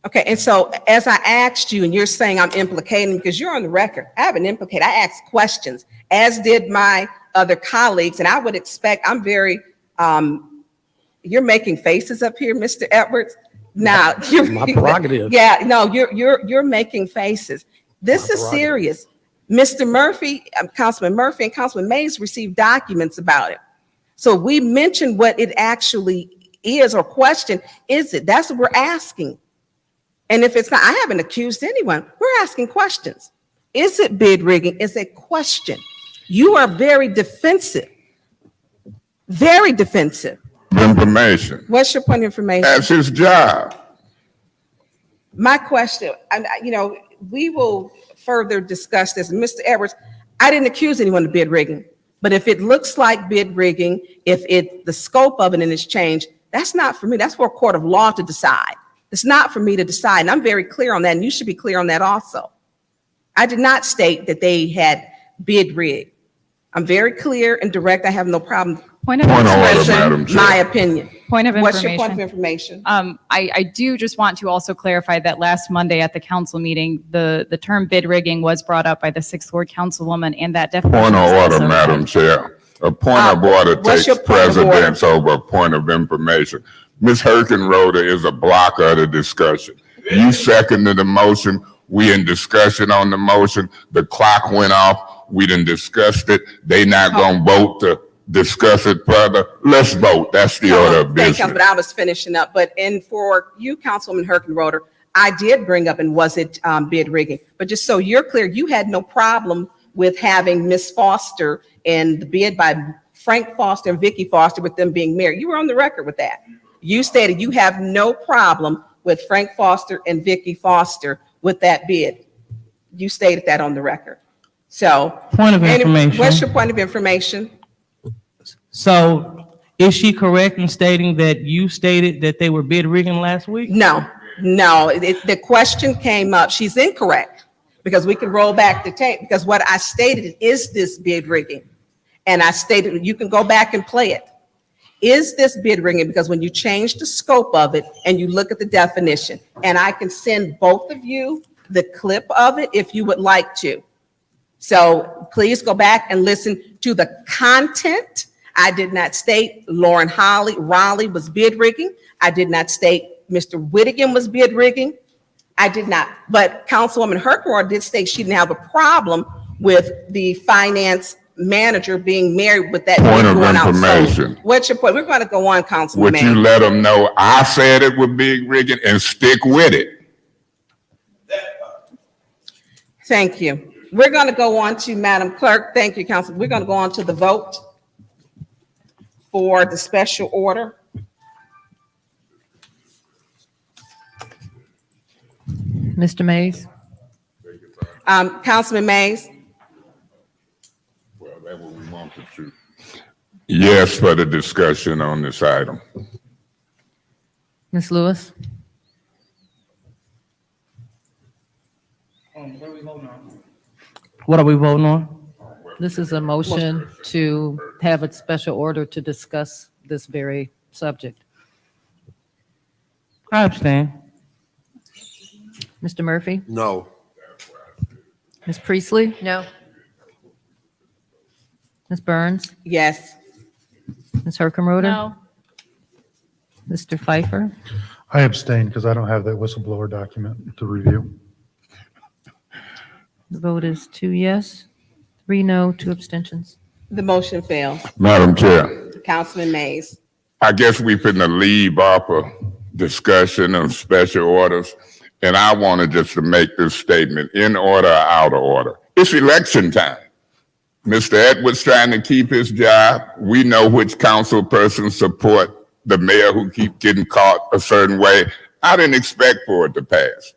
Okay, and so as I asked you, and you're saying I'm implicating, because you're on the record, I haven't implicated, I asked questions, as did my other colleagues, and I would expect, I'm very, you're making faces up here, Mr. Edwards. Now, you're. My prerogative. Yeah, no, you're making faces. This is prerogative. serious. Mr. Murphy, Councilman Murphy and Councilman Mays received documents about it. So we mentioned what it actually is, or question, is it? That's what we're asking. And if it's not, I haven't accused anyone. We're asking questions. Is it bid rigging? It's a question. You are very defensive. Very defensive. Information. What's your point of information? That's his job. My question, and we will further discuss this. Mr. Edwards, I didn't accuse anyone of bid rigging, but if it looks like bid rigging, if the scope of it and it's changed, that's not for me. That's for a court of law to decide. It's not for me to decide, and I'm very clear on that, and you should be clear on that also. I did not state that they had bid rigged. I'm very clear and direct. I have no problem Point of Point of order, information. Madam Chair. my opinion. Point of What's your point of information. information? I do just want to also clarify that last Monday at the council meeting, the term bid rigging was brought up by the 6th Ward Councilwoman, and that definition. Point of was order, also Madam read. Chair. A point of order what's takes your point of order? precedence over a point of information. Ms. Herkenroder is a blocker of the discussion. You seconded the motion. We in discussion on the motion. The clock went off. We done discussed it. They not gonna vote to discuss it further. Let's vote. That's the order of Thank you, business. but I was finishing up. And for you, Councilwoman Herkenroder, I did bring up, and was it bid rigging? But just so you're clear, you had no problem with having Ms. Foster and the bid by Frank Foster and Vicky Foster with them being married. You were on the record with that. You stated you have no problem with Frank Foster and Vicky Foster with that bid. You stated that on the record. So. Point of information. What's your point of information? So is she correct in stating that you stated that they were bid rigging last week? No, the question came up. She's incorrect, because we can roll back the tape, because what I stated is this bid rigging. And I stated, you can go back and play it. Is this bid rigging? Because when you change the scope of it and you look at the definition, and I can send both of you the clip of it if you would like to. So please go back and listen to the content. I did not state Lauren Raleigh was bid rigging. I did not state Mr. Whittigan was bid rigging. I did not. But Councilwoman Herkenroder did state she didn't have a problem with the finance manager being married with that. Point bid of going out. So information. what's your point? We're going to go on, Councilwoman. Would you let them know I said it was big rigging and stick with it? Thank you. We're going to go on to Madam Clerk. Thank you, Council. We're going to go on to the vote for the special order. Mr. Mays? Councilman Mays? Well, that's what we wanted to. Yes, for the discussion on this item. Ms. Lewis? What are we voting on? This is a motion to have a special order to discuss this very subject. I abstain. Mr. Murphy? No. Ms. Priestley? No. Ms. Burns? Yes. Ms. Herkenroder? No. Mr. Pfeiffer? I abstain because I don't have that whistleblower document to review. The vote is 2 yes, 3 no, 2 abstentions. The motion fails. Madam Chair, Councilman Mays? I guess we finna leave off a discussion of special orders. And I wanted just to make this statement in order or out of order. It's election time. Mr. Edwards trying to keep his job. We know which council persons support the mayor who keep getting caught a certain way. I didn't expect for it to pass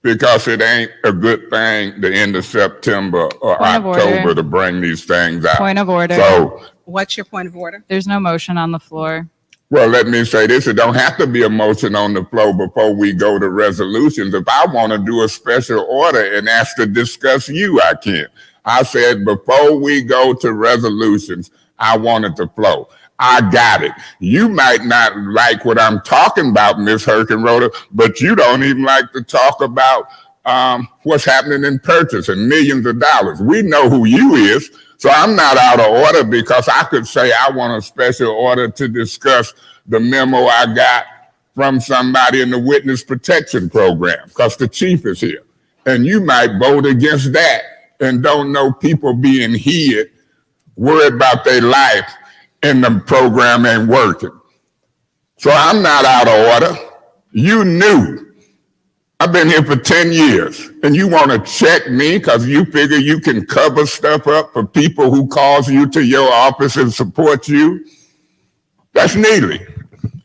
because it ain't a good thing the end of September or Point of order. October to bring these things out. Point of order. So, What's your point of order? There's no motion on the floor. well, let me say this, it don't have to be a motion on the floor before we go to resolutions. If I want to do a special order and ask to discuss you, I can. I said before we go to resolutions, I want it to flow. I got it. You might not like what I'm talking about, Ms. Herkenroder, but you don't even like to talk about what's happening in purchase and millions of dollars. We know who you is. So I'm not out of order because I could say I want a special order to discuss the memo I got from somebody in the witness protection program because the chief is here. And you might vote against that and don't know people being hid, worried about their life, and the program ain't working. So I'm not out of order. You knew. I've been here for 10 years, and you want to check me because you figure you can cover stuff up for people who calls you to your office and support you? That's neatly.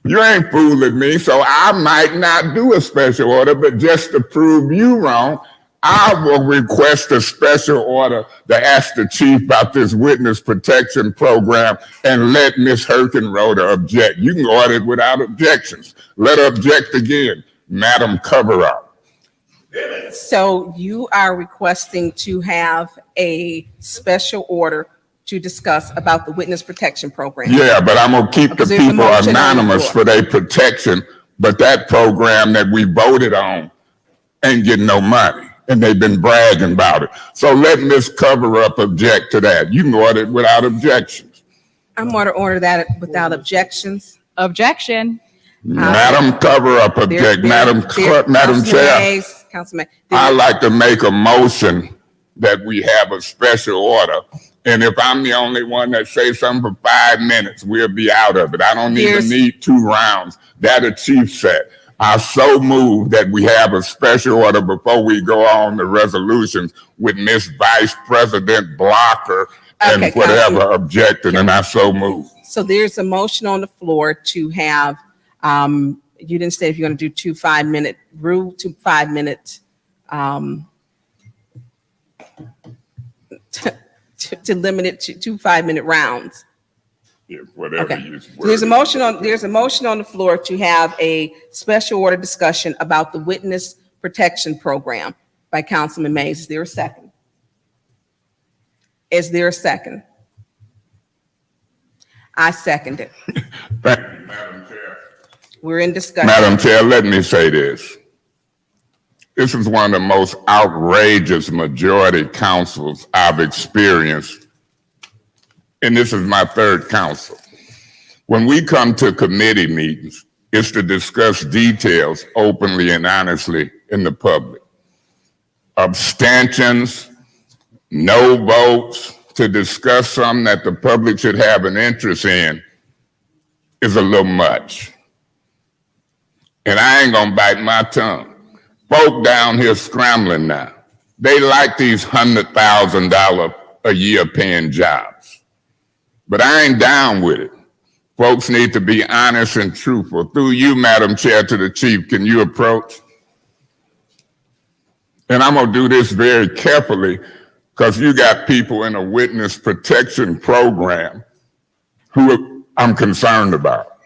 You ain't fooling me, so I might not do a special order, but just to prove you wrong, I will request a special order to ask the chief about this witness protection program and let Ms. Herkenroder object. You can order it without objections. Let her object again. Madam Cover-Up. So you are requesting to have a special order to discuss about the witness protection program? Yeah, but I'm gonna keep the Because there's a people motion on the anonymous floor. for their protection, but that program that we voted on ain't getting no money, and they've been bragging about it. So let Ms. Cover-Up object to that. You can order it without objections. I'm going to order that without objections. Objection. Madam Cover-Up object, Madam Chair. Councilman, I'd like to make a motion that we have a special order. And if I'm the only one that says something for 5 minutes, we'll be out of it. I don't even need 2 rounds. That the chief said. I so move that we have a special order before we go on the resolutions with Miss Vice President Blocker and Okay, whatever Councilman. objecting, and I so move. So there's a motion on the floor to have, you didn't say if you're going to do 2 5-minute rule, 2 5-minute, to limit it to 2 5-minute rounds. Yeah, whatever Okay. you. So there's a motion on the floor to have a special order discussion about the witness protection program by Councilman Mays. Is there a second? Is there a second? I second it. Thank you, Madam Chair. We're in discussion. Madam Chair, let me say this. This is one of the most outrageous majority councils I've experienced. And this is my 3rd council. When we come to committee meetings, it's to discuss details openly and honestly in the public. Abstentions, no votes to discuss something that the public should have an interest in is a little much. And I ain't gonna bite my tongue. Folk down here scrambling now. They like these $100,000 a year paying jobs. But I ain't down with it. Folks need to be honest and truthful. Through you, Madam Chair, to the chief, can you approach? And I'm gonna do this very carefully because you got people in a witness protection program who I'm concerned about.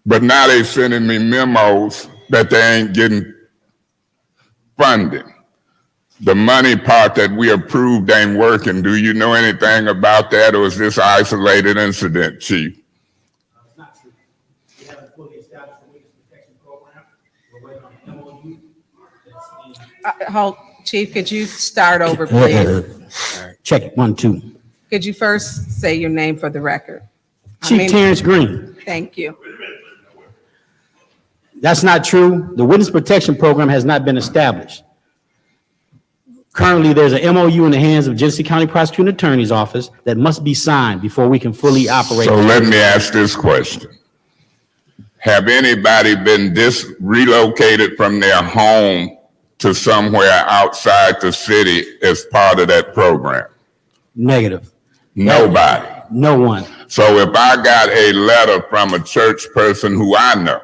But now they sending me memos that they ain't getting funding. The money part that we approved ain't working. Do you know anything about that, or is this an isolated incident, Chief? It's not true. We haven't fully established the witness protection program. We're waiting on the MOU. Hold, Chief, could you start over, please? Check it, 1, 2. Could you first say your name for the record? Chief Terrence Green. Thank you. That's not true. The witness protection program has not been established. Currently, there's an MOU in the hands of Genesee County Prosecuting Attorney's Office that must be signed before we can fully operate. So let me ask this question. Have anybody been relocated from their home to somewhere outside the city as part of that program? Negative. Nobody. No one. So if I got a letter from a church person who I know,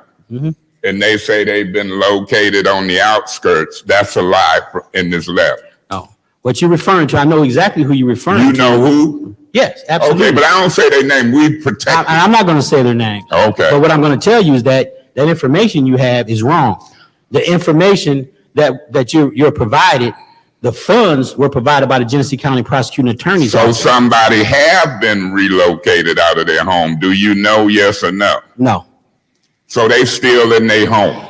and they say they've been located on the outskirts, that's a lie in this letter. No. What you're referring to, I know exactly who you're referring You to. know who? Yes, absolutely. Okay, but I don't say their name. We protect. I'm not going to say their name. Okay. But what I'm going to tell you is that that information you have is wrong. The information that you're provided, the funds were provided by the Genesee County Prosecuting Attorney's So Office. somebody have been relocated out of their home. Do you know, yes or no? No. So they still in their home.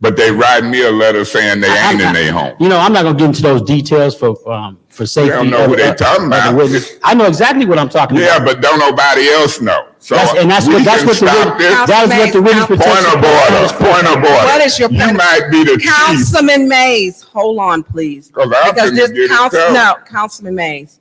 But they write me a letter saying they ain't in their home. You know, I'm not going to get into those details for safety. They don't know who they talking of the about. witness. I know exactly what I'm talking Yeah, about. but don't nobody else know. So That's we what can the stop this. that is what the witness Point protection. of order, point of order. What is your You point? might be the chief. Councilman Mays, hold on, please. 'Cause I Because couldn't this get it council, covered. no, Councilman Mays.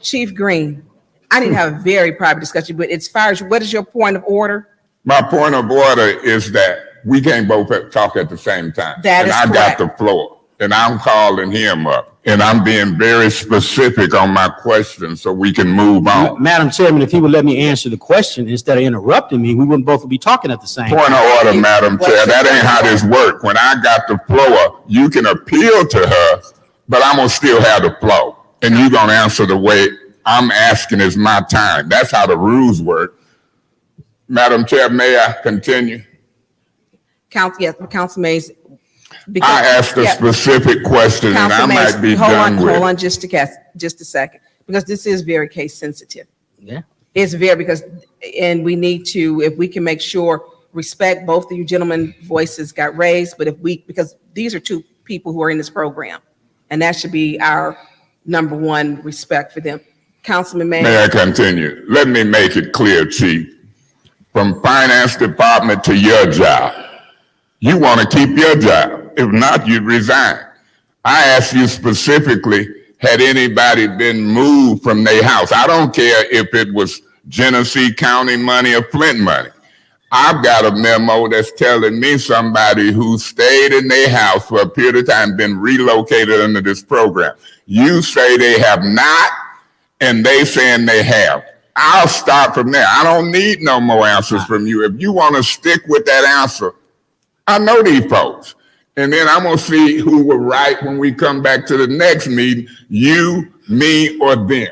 Chief Green, I need to have a very private discussion, but as far as, what is your point of order? My point of order is that we can't both talk at the same time. That is And I got the correct. floor, and I'm calling him up, and I'm being very specific on my questions so we can move on. Madam Chairman, if he would let me answer the question instead of interrupting me, we wouldn't both be talking at the same time. Point of order, Madam What's Chair. your That ain't point how of this works. When I got the floor, you can appeal to her, but I'm gonna still have the floor. And you're gonna answer the way I'm asking is my time. That's how the rules work. Madam Chair, may I continue? Yes, Council Mays. I asked a specific question and I Council Mays, might be hold done on, hold with. on just a second, because this is very case sensitive. Yeah. It's very, and we need to, if we can make sure, respect both of you gentlemen voices got raised, but because these are two people who are in this program, and that should be our number one respect for them. Councilman Mays. May I continue? Let me make it clear, Chief. From Finance Department to your job, you want to keep your job. If not, you'd resign. I asked you specifically, had anybody been moved from their house? I don't care if it was Genesee County money or Flint money. I've got a memo that's telling me somebody who stayed in their house for a period of time been relocated under this program. You say they have not, and they saying they have. I'll start from there. I don't need no more answers from you. If you want to stick with that answer, I know these folks. And then I'm going to see who will write when we come back to the next meeting, you, me, or them.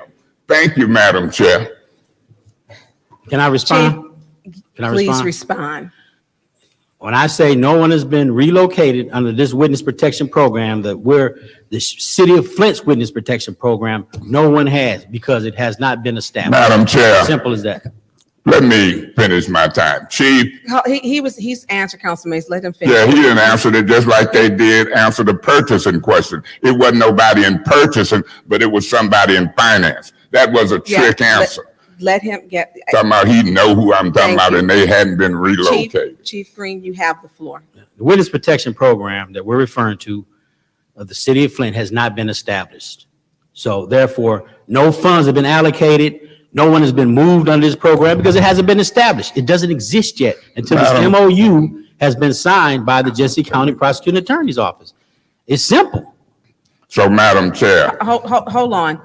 Thank you, Madam Chair. Can I respond? Can I Please respond? respond. When I say no one has been relocated under this witness protection program, the city of Flint's witness protection program, no one has, because it has not been established. Madam Chair, Simple as that. let me finish my time. Chief, He's answered, Councilman Mays, let him finish. yeah, he didn't answer it just like they did answer the purchasing question. It wasn't nobody in purchasing, but it was somebody in finance. That was a Yeah, trick answer. Let him get, Talking about he know who I'm talking Thank about you. and they hadn't been relocated. Chief Green, you have the floor. The witness protection program that we're referring to of the city of Flint has not been established. So therefore, no funds have been allocated. No one has been moved under this program because it hasn't been established. It doesn't exist yet until this Madam- MOU has been signed by the Genesee County Prosecuting Attorney's Office. It's simple. So, Madam Chair, Hold on.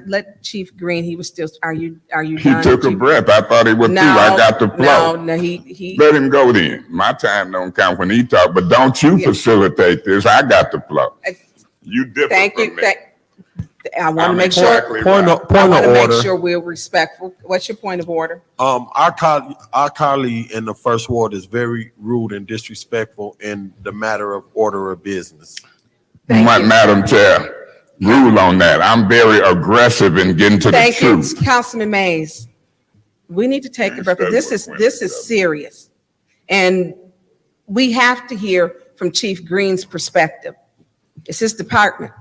Let Chief Green, he was still, are you he done? took a Chief? breath. I thought he would too. I got the flow. No, he, Let him go then. My time don't count when he talk, but don't you Yeah. facilitate this. I got the flow. You different thank from you. me. I want to I'm make sure, exactly right. I Point want to of make order. sure we're respectful. What's your point of order? Our colleague in the first ward is very rude and disrespectful in the matter of order of business. Thank you. Madam Chair, rule on that. I'm very aggressive in getting to the Thank you, truth. Councilman Mays. We need to take a breath. This is serious. And we have to hear from Chief Green's perspective. It's his department.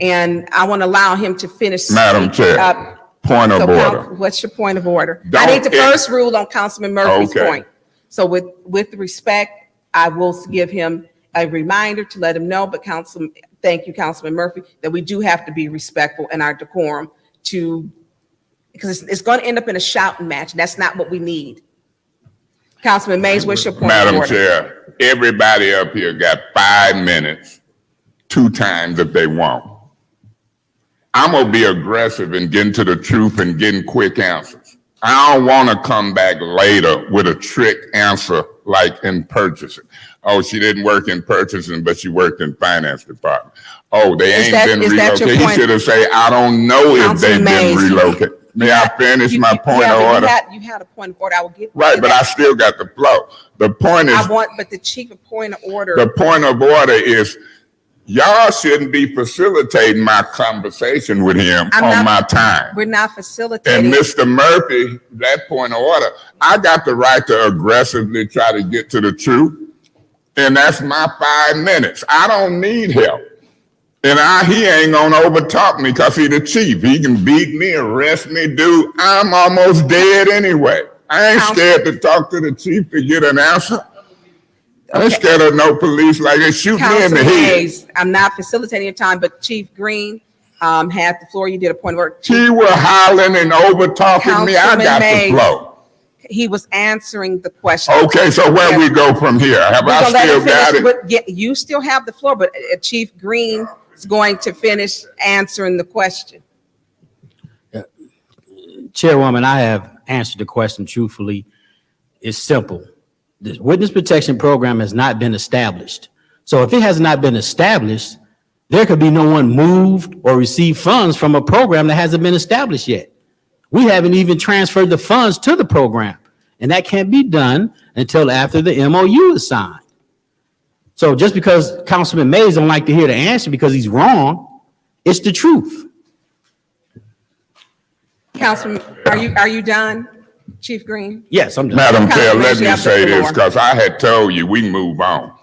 And I want to allow him to finish. Madam Chair, point of order. What's your point of order? I Don't need to it- first rule on Councilman Murphy's Okay. point. So with respect, I will give him a reminder to let him know, but thank you, Councilman Murphy, that we do have to be respectful in our decorum because it's going to end up in a shouting match. That's not what we need. Councilman Mays, what's your point of Madam order? Chair, everybody up here got 5 minutes 2 times if they want. I'm gonna be aggressive and getting to the truth and getting quick answers. I don't want to come back later with a trick answer like in purchasing. Oh, she didn't work in purchasing, but she worked in finance department. Oh, they Is ain't that- been is that your relocated. He point? should have said, I don't know if they've Councilman been Mays, relocated. May I finish my point of order? You had a point of order. I will get. Right, but I still got the flow. The point is, But the chief of point of order. the point of order is, y'all shouldn't be facilitating my conversation with him I'm on not- my time. We're not facilitating. And Mr. Murphy, that point of order, I got the right to aggressively try to get to the truth. And that's my 5 minutes. I don't need help. And he ain't gonna overtalk me because he the chief. He can beat me, arrest me, dude. I'm almost dead anyway. I ain't scared to talk to the chief to get an answer. I ain't scared of no police like they shoot me in the Councilman head. Hayes, I'm not facilitating your time, but Chief Green had the floor. You did a point of order. He was hollering and over talking me. I Councilman got Mays. the flow. He was answering the question. Okay, so where we go from here? Have We're I gonna let still him finish, got it? but yeah, you still have the floor, but Chief Green is going to finish answering the question. Chairwoman, I have answered the question truthfully. It's simple. The witness protection program has not been established. So if it has not been established, there could be no one moved or received funds from a program that hasn't been established yet. We haven't even transferred the funds to the program, and that can't be done until after the MOU is signed. So just because Councilman Mays don't like to hear the answer because he's wrong, it's the truth. Councilman, are you done, Chief Green? Yes, I'm done. Madam Chair, Councilman let Mays, you me have the say this, floor. because I had told you, we move on.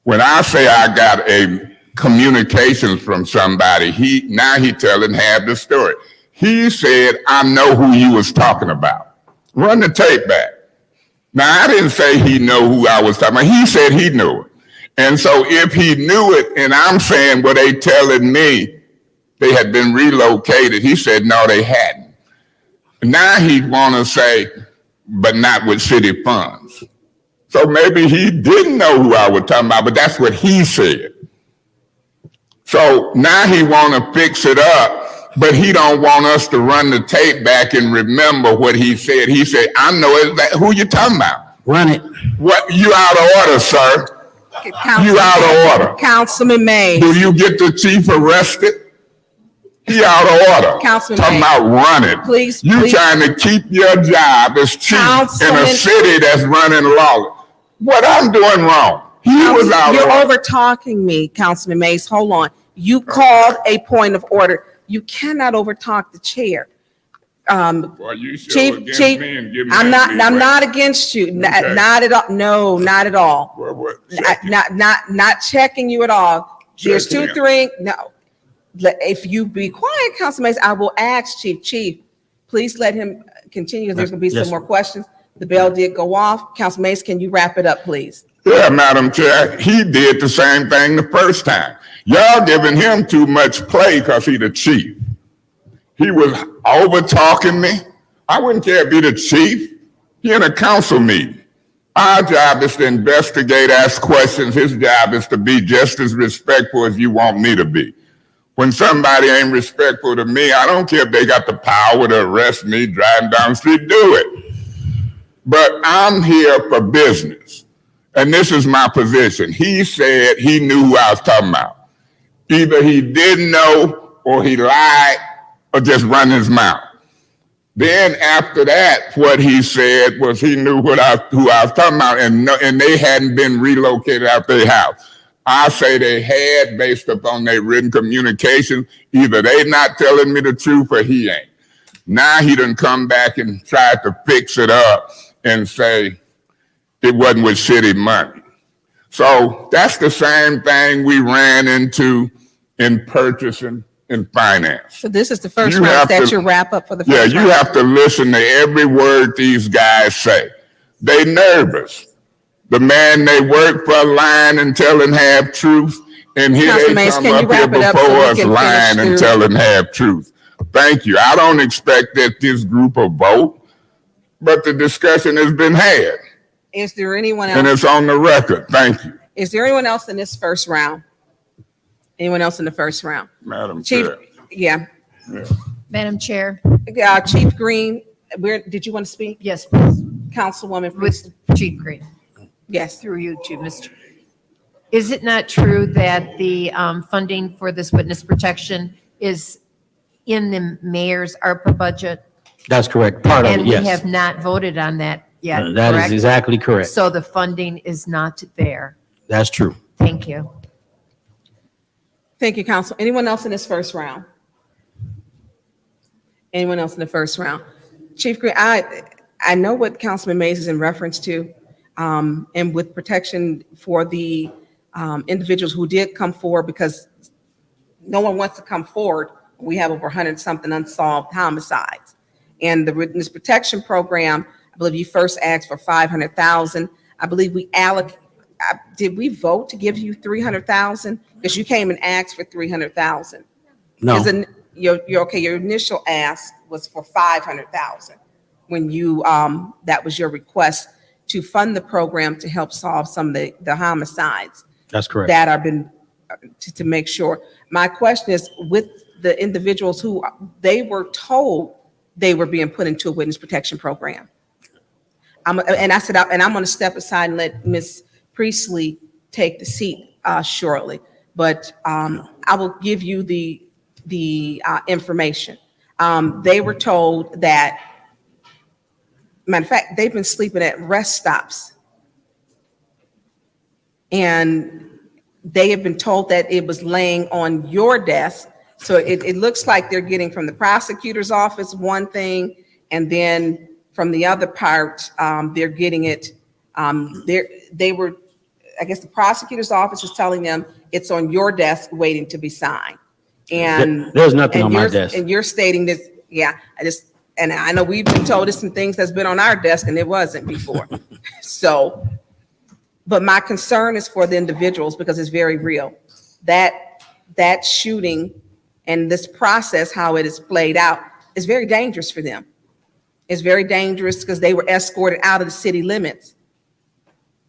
When I say I got a communications from somebody, now he telling half the story. He said, I know who you was talking about. Run the tape back. Now, I didn't say he know who I was talking about. He said he knew it. And so if he knew it, and I'm saying, well, they telling me they had been relocated, he said, no, they hadn't. Now he want to say, but not with city funds. So maybe he didn't know who I was talking about, but that's what he said. So now he want to fix it up, but he don't want us to run the tape back and remember what he said. He said, I know it. Who you talking about? Run it. What? You out of order, sir. You out of order. Councilman Mays. Do you get the chief arrested? He out of order. Councilman Talking Mays. about running. Please, You please. trying to keep your job as chief in Councilman- a city that's running lawless. What I'm doing wrong? He was out of You're order. over talking me, Councilman Mays. Hold on. You called a point of order. You cannot overtalk the chair. Well, you show Chief, against Chief, me and give me I'm that not leeway. against you. Okay. Not at all. No, not at all. Well, what? Not checking you at all. There's two, Checking three, no. If you be quiet, Councilman Mays, I will ask Chief, please let him continue. There's gonna be some Yes, more questions. The bell did go off. Councilman Mays, can you wrap it up, please? Yeah, Madam Chair, he did the same thing the first time. Y'all giving him too much play because he the chief. He was over talking me. I wouldn't care if he the chief. He in a council meeting. Our job is to investigate, ask questions. His job is to be just as respectful as you want me to be. When somebody ain't respectful to me, I don't care if they got the power to arrest me, driving down the street, do it. But I'm here for business. And this is my position. He said he knew who I was talking about. Either he didn't know or he lied or just run his mouth. Then after that, what he said was he knew who I was talking about, and they hadn't been relocated out their house. I say they had based upon their written communication. Either they not telling me the truth or he ain't. Now he done come back and tried to fix it up and say it wasn't with city money. So that's the same thing we ran into in purchasing and finance. So this is the first You round. have That's to- your wrap up for the Yeah, first you round. have to listen to every word these guys say. They nervous. The man they work for lying and telling half truth, and here Councilman they Mays, come can you up here wrap it up so before we us can lying finish and through? telling half truth. Thank you. I don't expect that this group will vote, but the discussion has been had, Is there anyone and else? it's on the record. Thank you. Is there anyone else in this first round? Anyone else in the first round? Madam Chief, Chair. yeah. Madam Chair, Chief Green, did you want to speak? yes, please, Councilwoman, with Chief Green, yes. through you to Mr. Is it not true that the funding for this witness protection is in the mayor's ARPA budget? That's correct. Part of it, And we have yes. not voted on that yet, That is correct? exactly correct. So the funding is not there. That's true. Thank you. Thank you, Council. Anyone else in this first round? Anyone else in the first round? Chief Green, I know what Councilman Mays is in reference to, and with protection for the individuals who did come forward, because no one wants to come forward. We have over 100-something unsolved homicides. And the witness protection program, I believe you first asked for 500,000. I believe we did we vote to give you 300,000? Because you came and asked for 300,000. No, Your initial ask was for 500,000 when you, that was your request to fund the program to help solve some of the homicides that's correct. that are been, to make sure. My question is, with the individuals who, they were told they were being put into a witness protection program. And I said, and I'm going to step aside and let Ms. Priestley take the seat shortly, but I will give you the information. They were told that, matter of fact, they've been sleeping at rest stops. And they have been told that it was laying on your desk. So it looks like they're getting from the prosecutor's office one thing, and then from the other part, they're getting it. They were, I guess the prosecutor's office was telling them it's on your desk waiting to be signed. And There's nothing on my you're- desk. And you're stating this, yeah, and I know we've been told there's some things that's been on our desk and it wasn't before. So, but my concern is for the individuals because it's very real. That shooting and this process, how it is played out, is very dangerous for them. It's very dangerous because they were escorted out of the city limits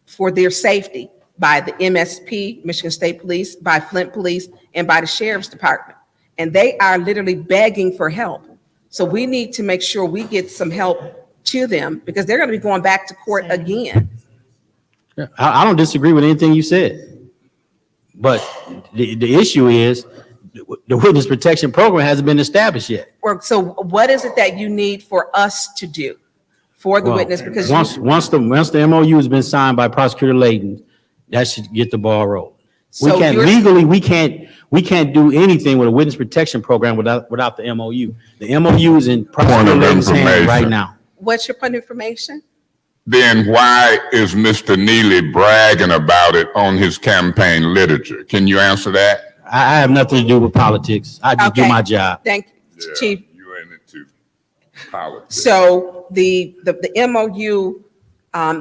for their safety by the MSP, Michigan State Police, by Flint Police, and by the Sheriff's Department. And they are literally begging for help. So we need to make sure we get some help to them because they're going to be going back to court again. I don't disagree with anything you said. But the issue is the witness protection program hasn't been established yet. So what is it that you need for us to do for the Well, witness? Because once the MOU has been signed by Prosecutor Layton, that should get the ball rolling. We So can't you're- legally, we can't do anything with a witness protection program without the MOU. The MOU is in Prosecutor Layton's hands right information. now. what's your point of information? Then why is Mr. Neely bragging about it on his campaign literature? Can you answer that? I have nothing to do with politics. I just do Okay. my job. Thank you, Chief. You in it too. Politics. So the MOU,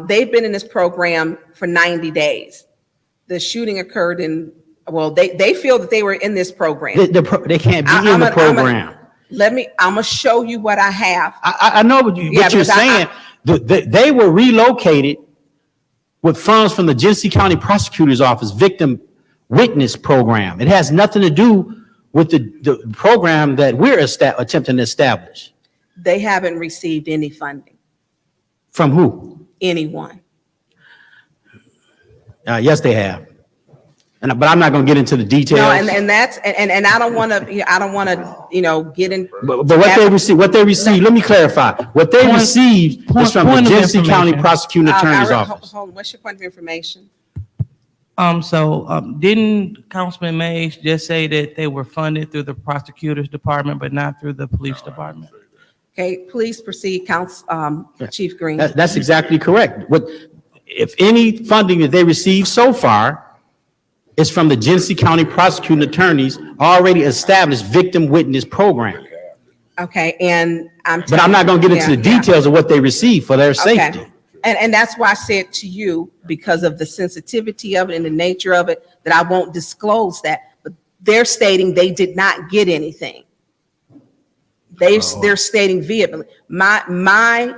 they've been in this program for 90 days. The shooting occurred well, they feel that they were in this program. They can't be in I'm the a- program. I'm gonna show you what I have. I know what Yeah, you're because saying. They were relocated with funds from the Genesee County Prosecutor's Office Victim Witness Program. It has nothing to do with the program that we're attempting to establish. They haven't received any funding, From who? anyone. Yes, they have. But I'm not going to get into the details. No, and that's, and I don't wanna, get in. But what they received, let me clarify. What they received is from the point of Genesee County information. Prosecuting Attorney's Hold Office. on, what's your point of information? Didn't Councilman Mays just say that they were funded through the prosecutor's department, but not through the police department? Okay, please proceed, Chief Green. That's exactly correct. If any funding that they received so far is from the Genesee County Prosecuting Attorney's already established victim witness program. Okay, and But I'm not going to get into the Yeah, yeah. details of what they received for their safety. Okay. And that's why I said to you, because of the sensitivity of it and the nature of it, that I won't disclose that. But they're stating they did not get anything. They're stating vehemently. My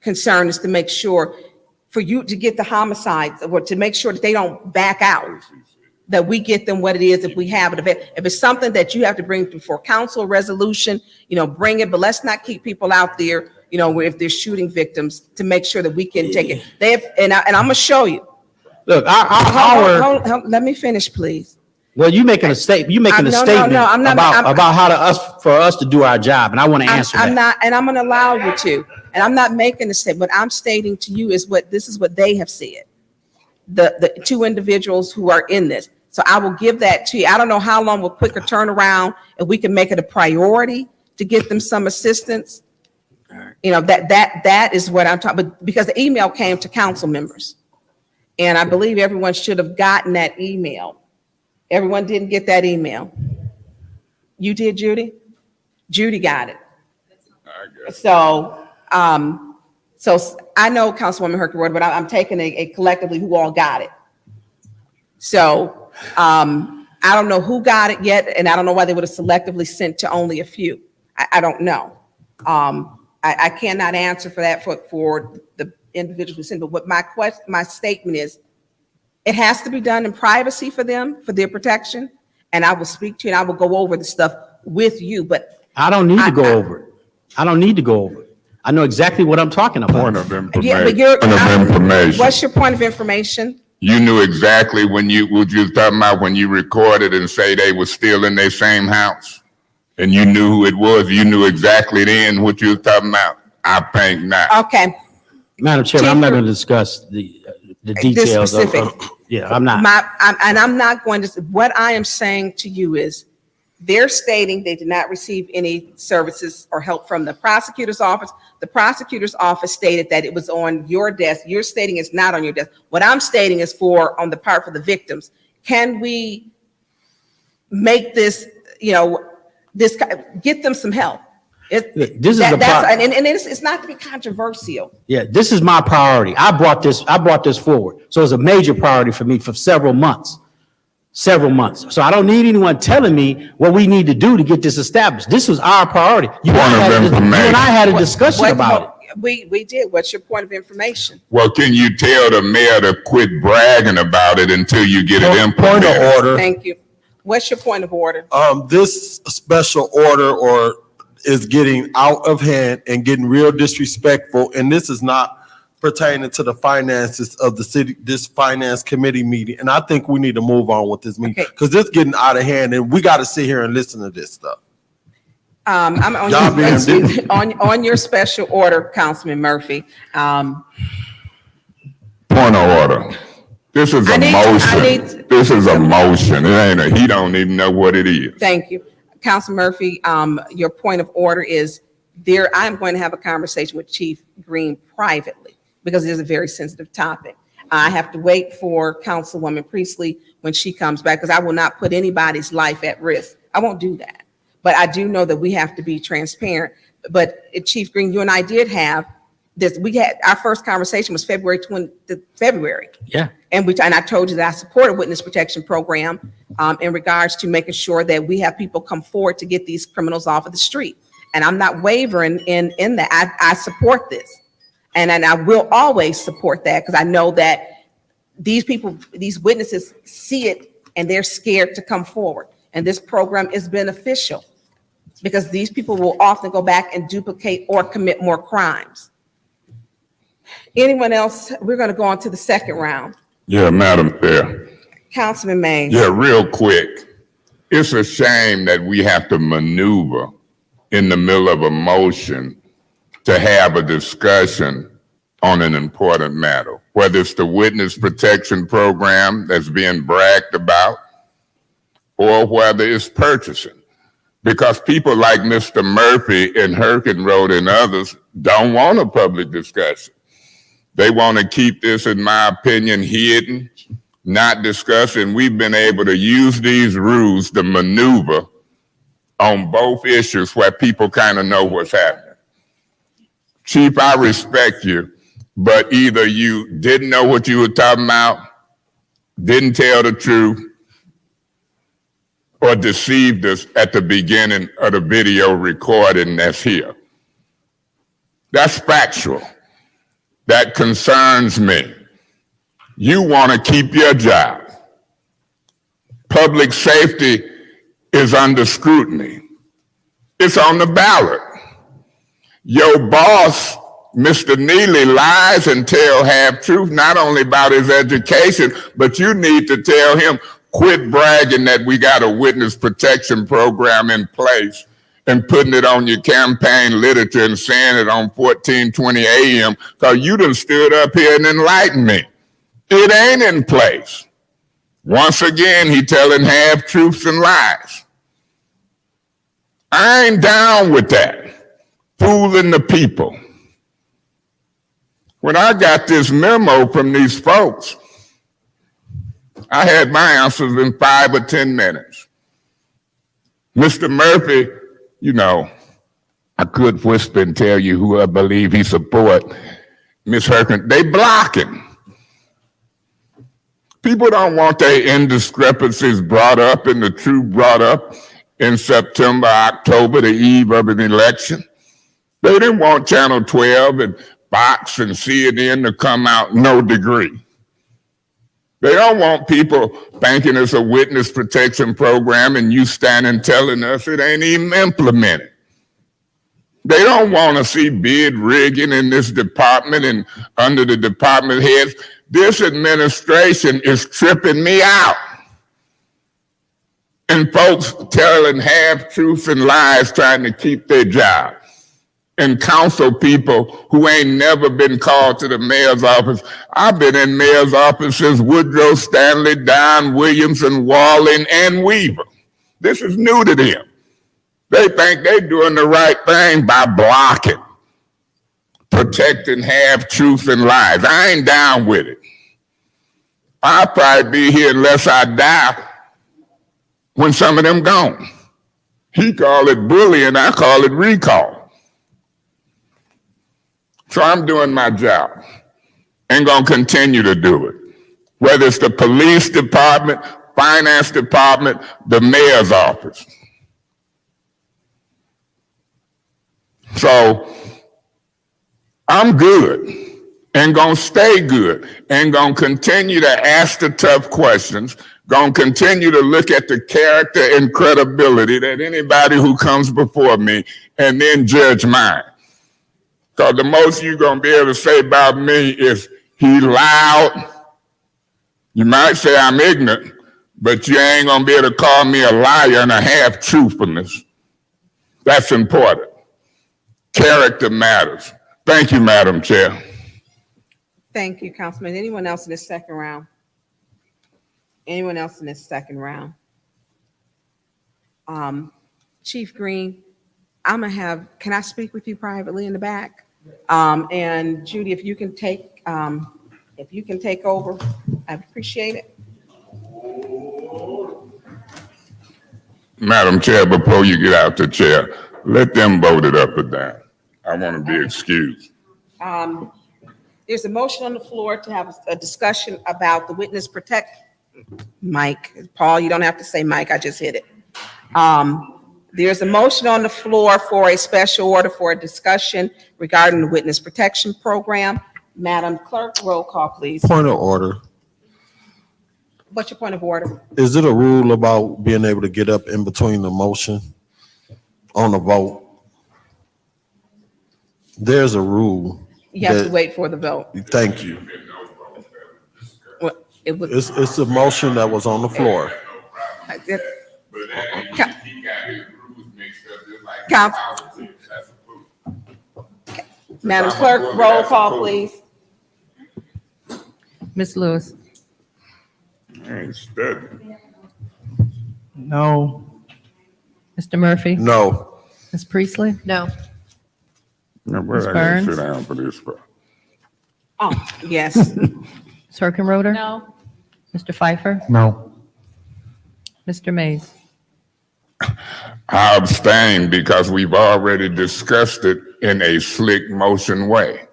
concern is to make sure for you to get the homicides, or to make sure that they don't back out. that we get them what it is if we have it. If it's something that you have to bring before council resolution, bring it, but let's not keep people out there, where if they're shooting victims, to make sure that we can take it. And I'm gonna show you. Look, Let me finish, please. well, you making a statement, you making a No, no, statement no, I'm not- about how for us to do our job, and I want to answer I'm that. not, and I'm gonna allow you to, and I'm not making a statement. What I'm stating to you is this is what they have said. The two individuals who are in this. So I will give that to you. I don't know how long will quicker turnaround, if we can make it a priority to get them some assistance. That is what I'm talking, but because the email came to council members. And I believe everyone should have gotten that email. Everyone didn't get that email. You did, Judy? Judy got it. So I know Councilwoman Hercule, but I'm taking a collectively who all got it. So I don't know who got it yet, and I don't know why they would have selectively sent to only a few. I don't know. I cannot answer for that for the individual who sent, but what my statement is, it has to be done in privacy for them, for their protection, and I will speak to you and I will go over the stuff with you, but I don't need to go over it. I don't need to go over it. I know exactly what I'm talking about. Point of yeah, but information. Point of information. What's your point of information? You knew exactly what you was talking about when you recorded and say they were still in their same house? And you knew who it was? You knew exactly then what you was talking about? I think not. Okay. Madam Chairman, I'm not going to discuss the details yeah, I'm not. I'm not going to, what I am saying to you is, they're stating they did not receive any services or help from the prosecutor's office. The prosecutor's office stated that it was on your desk. You're stating it's not on your desk. What I'm stating is on the part for the victims. Can we make this, get them some help? It's not to be controversial. Yeah, this is my priority. I brought this forward. So it's a major priority for me for several months. So I don't need anyone telling me what we need to do to get this established. This was our priority. You and I had a discussion about it. We did. What's your point of information? Well, can you tell the mayor to quit bragging about it until you get it implemented? Point of order. Thank you. What's your point of order? This special order is getting out of hand and getting real disrespectful, and this is not pertaining to the finances of the city, this finance committee meeting. And I think we need to move on with this meeting because it's getting out of hand and we got to sit here and listen to this stuff. I'm on your special order, Councilman Murphy. Point of order. This is a motion. This is a motion. It ain't he don't even know what it is. Thank you. Councilman Murphy, your point of order is I'm going to have a conversation with Chief Green privately because it is a very sensitive topic. I have to wait for Councilwoman Priestley when she comes back because I will not put anybody's life at risk. I won't do that. But I do know that we have to be transparent. But Chief Green, you and I did have this. Our first conversation was February. Yeah. And I told you that I support a witness protection program in regards to making sure that we have people come forward to get these criminals off of the street. And I'm not wavering in that. I support this. And I will always support that because I know that these people, these witnesses see it and they're scared to come forward. And this program is beneficial because these people will often go back and duplicate or commit more crimes. Anyone else? We're going to go on to the second round. Yeah, Madam Chair. Councilman Mays. Yeah, real quick. It's a shame that we have to maneuver in the middle of a motion to have a discussion on an important matter, whether it's the witness protection program that's being bragged about or whether it's purchasing. Because people like Mr. Murphy and Herkenroth and others don't want a public discussion. They want to keep this, in my opinion, hidden, not discussed, and we've been able to use these rules to maneuver on both issues where people kind of know what's happening. Chief, I respect you, but either you didn't know what you were talking about, didn't tell the truth, or deceived us at the beginning of the video recording that's here. That's factual. That concerns me. You want to keep your job. public safety is under scrutiny. It's on the ballot. Your boss, Mr. Neely, lies and tell half-truth, not only about his education, but you need to tell him, quit bragging that we got a witness protection program in place and putting it on your campaign literature and saying it on 1420 AM, because you done stood up here and enlightened me. It ain't in place. Once again, he telling half-truths and lies. I ain't down with that, fooling the people. When I got this memo from these folks, I had my answers in 5 or 10 minutes. Mr. Murphy, you know, I could whisper and tell you who I believe he support. Ms. Herkin, they block him. People don't want their indiscrepancies brought up and the truth brought up in September, October, the eve of an election. They didn't want Channel 12 and Fox and CNN to come out no degree. They don't want people thinking it's a witness protection program and you standing telling us it ain't even implemented. They don't want to see bid rigging in this department and under the department heads. This administration is tripping me out. And folks telling half-truths and lies trying to keep their job. And council people who ain't never been called to the mayor's office. I've been in mayor's office since Woodrow Stanley, Don Williamson, Walling, and Weaver. This is new to them. They think they're doing the right thing by blocking, protecting half-truths and lies. I ain't down with it. I'll probably be here unless I die when some of them gone. He call it bullying, I call it recall. So I'm doing my job and gonna continue to do it. Whether it's the police department, finance department, the mayor's office. So I'm good and gonna stay good and gonna continue to ask the tough questions, gonna continue to look at the character and credibility that anybody who comes before me and then judge mine. Because the most you're going to be able to say about me is he loud. You might say I'm ignorant, but you ain't going to be able to call me a liar and a half-truthfulness. That's important. Character matters. Thank you, Madam Chair. Thank you, Councilman. Anyone else in this second round? Anyone else in this second round? Chief Green, I'm gonna have, can I speak with you privately in the back? And Judy, if you can take over, I appreciate it. Madam Chair, before you get out the chair, let them vote it up or down. I want to be excused. There's a motion on the floor to have a discussion about the witness protect. Mike, Paul, you don't have to say Mike, I just hit it. There's a motion on the floor for a special order for a discussion regarding the witness protection program. Madam Clerk, roll call, please. Point of order. What's your point of order? Is it a rule about being able to get up in between the motion on the vote? There's a rule. You have to that- wait for the vote. Thank you. Well, it was, It's a motion that was on the floor. Council. Madam Clerk, roll call, please. Ms. Lewis. I ain't studying. No. Mr. Murphy. No. Ms. Priestley. No. Now, where Ms. I gotta Burns? sit down for this part? Oh, yes. Ms. Herkenroder. No. Mr. Pfeiffer. No. Mr. Mays. I abstain because we've already discussed it in a slick motion way.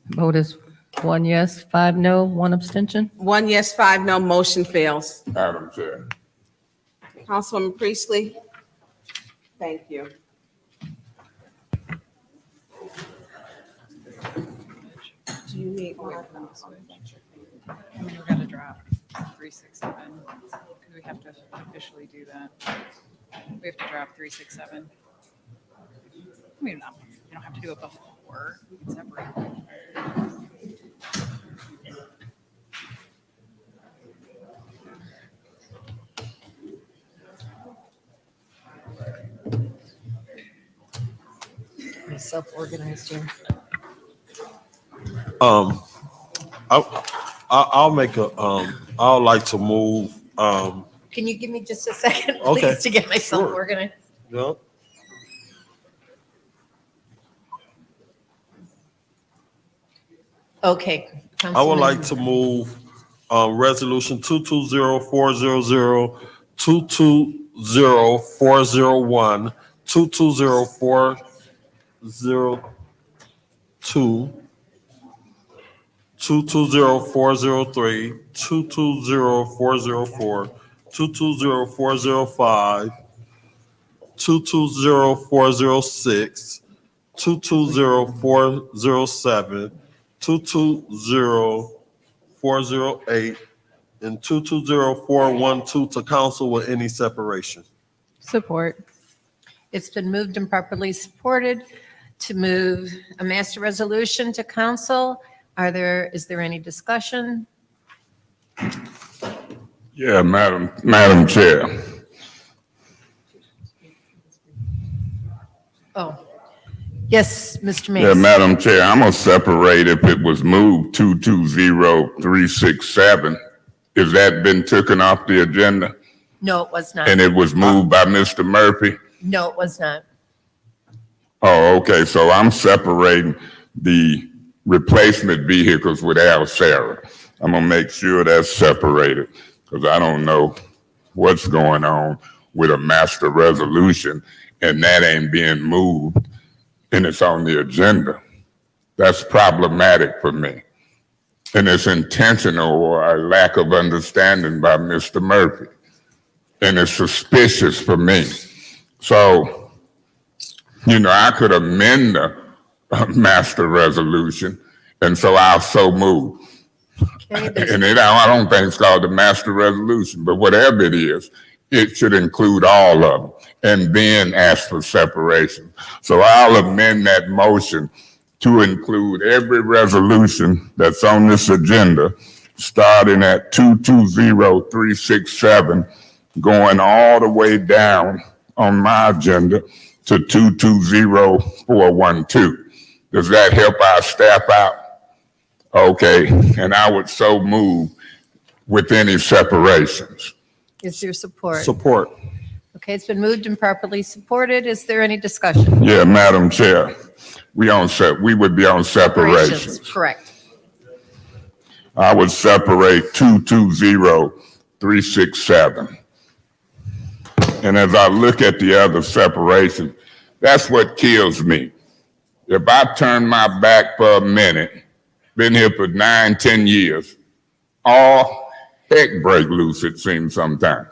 Vote is 1 yes, 5 no, 1 abstention. 1 yes, 5 no, motion fails. Madam Chair. Councilwoman Priestley? Thank you. Do you need one? We're gonna drop. 367. We have to officially do that. We have to drop 367. I mean, you don't have to do it before. You can separate them. Self-organized here. I'll make a, I'd like to move, Can you give me just a second, Okay, please, to get myself sure. organized? you know, Okay. I would like Councilman- to move, resolution 220400, 220401, 220402, 220403, 220404, 220405, 220406, 220407, 220408, and 220412 to council with any separation. Support. It's been moved and properly supported to move a master resolution to council. Is there any discussion? Yeah, Madam Chair. Oh, yes, Mr. Mays. Yeah, Madam Chair, I'm gonna separate if it was moved 220367. Has that been taken off the agenda? No, it was not. And it was moved by Mr. Murphy? No, it was not. Oh, okay, so I'm separating the replacement vehicles with Al Sarah. I'm gonna make sure that's separated, because I don't know what's going on with a master resolution, and that ain't being moved, and it's on the agenda. That's problematic for me. And it's intentional or a lack of understanding by Mr. Murphy. And it's suspicious for me. So, I could amend the master resolution, and so I'll so move. Okay, And I don't think it's called the master resolution, but whatever it is, it should include all of them and then ask for separation. So I'll amend that motion to include every resolution that's on this agenda, starting at 220367, going all the way down on my agenda to 220412. Does that help our staff out? Okay, and I would so move with any separations. Is there support? Support. Okay, it's been moved and properly supported. Is there any discussion? Yeah, Madam Chair, we would be on separations. Correct. I would separate 220367. And as I look at the other separation, that's what kills me. If I turn my back for a minute, been here for 9, 10 years, all heck break loose, it seems sometimes.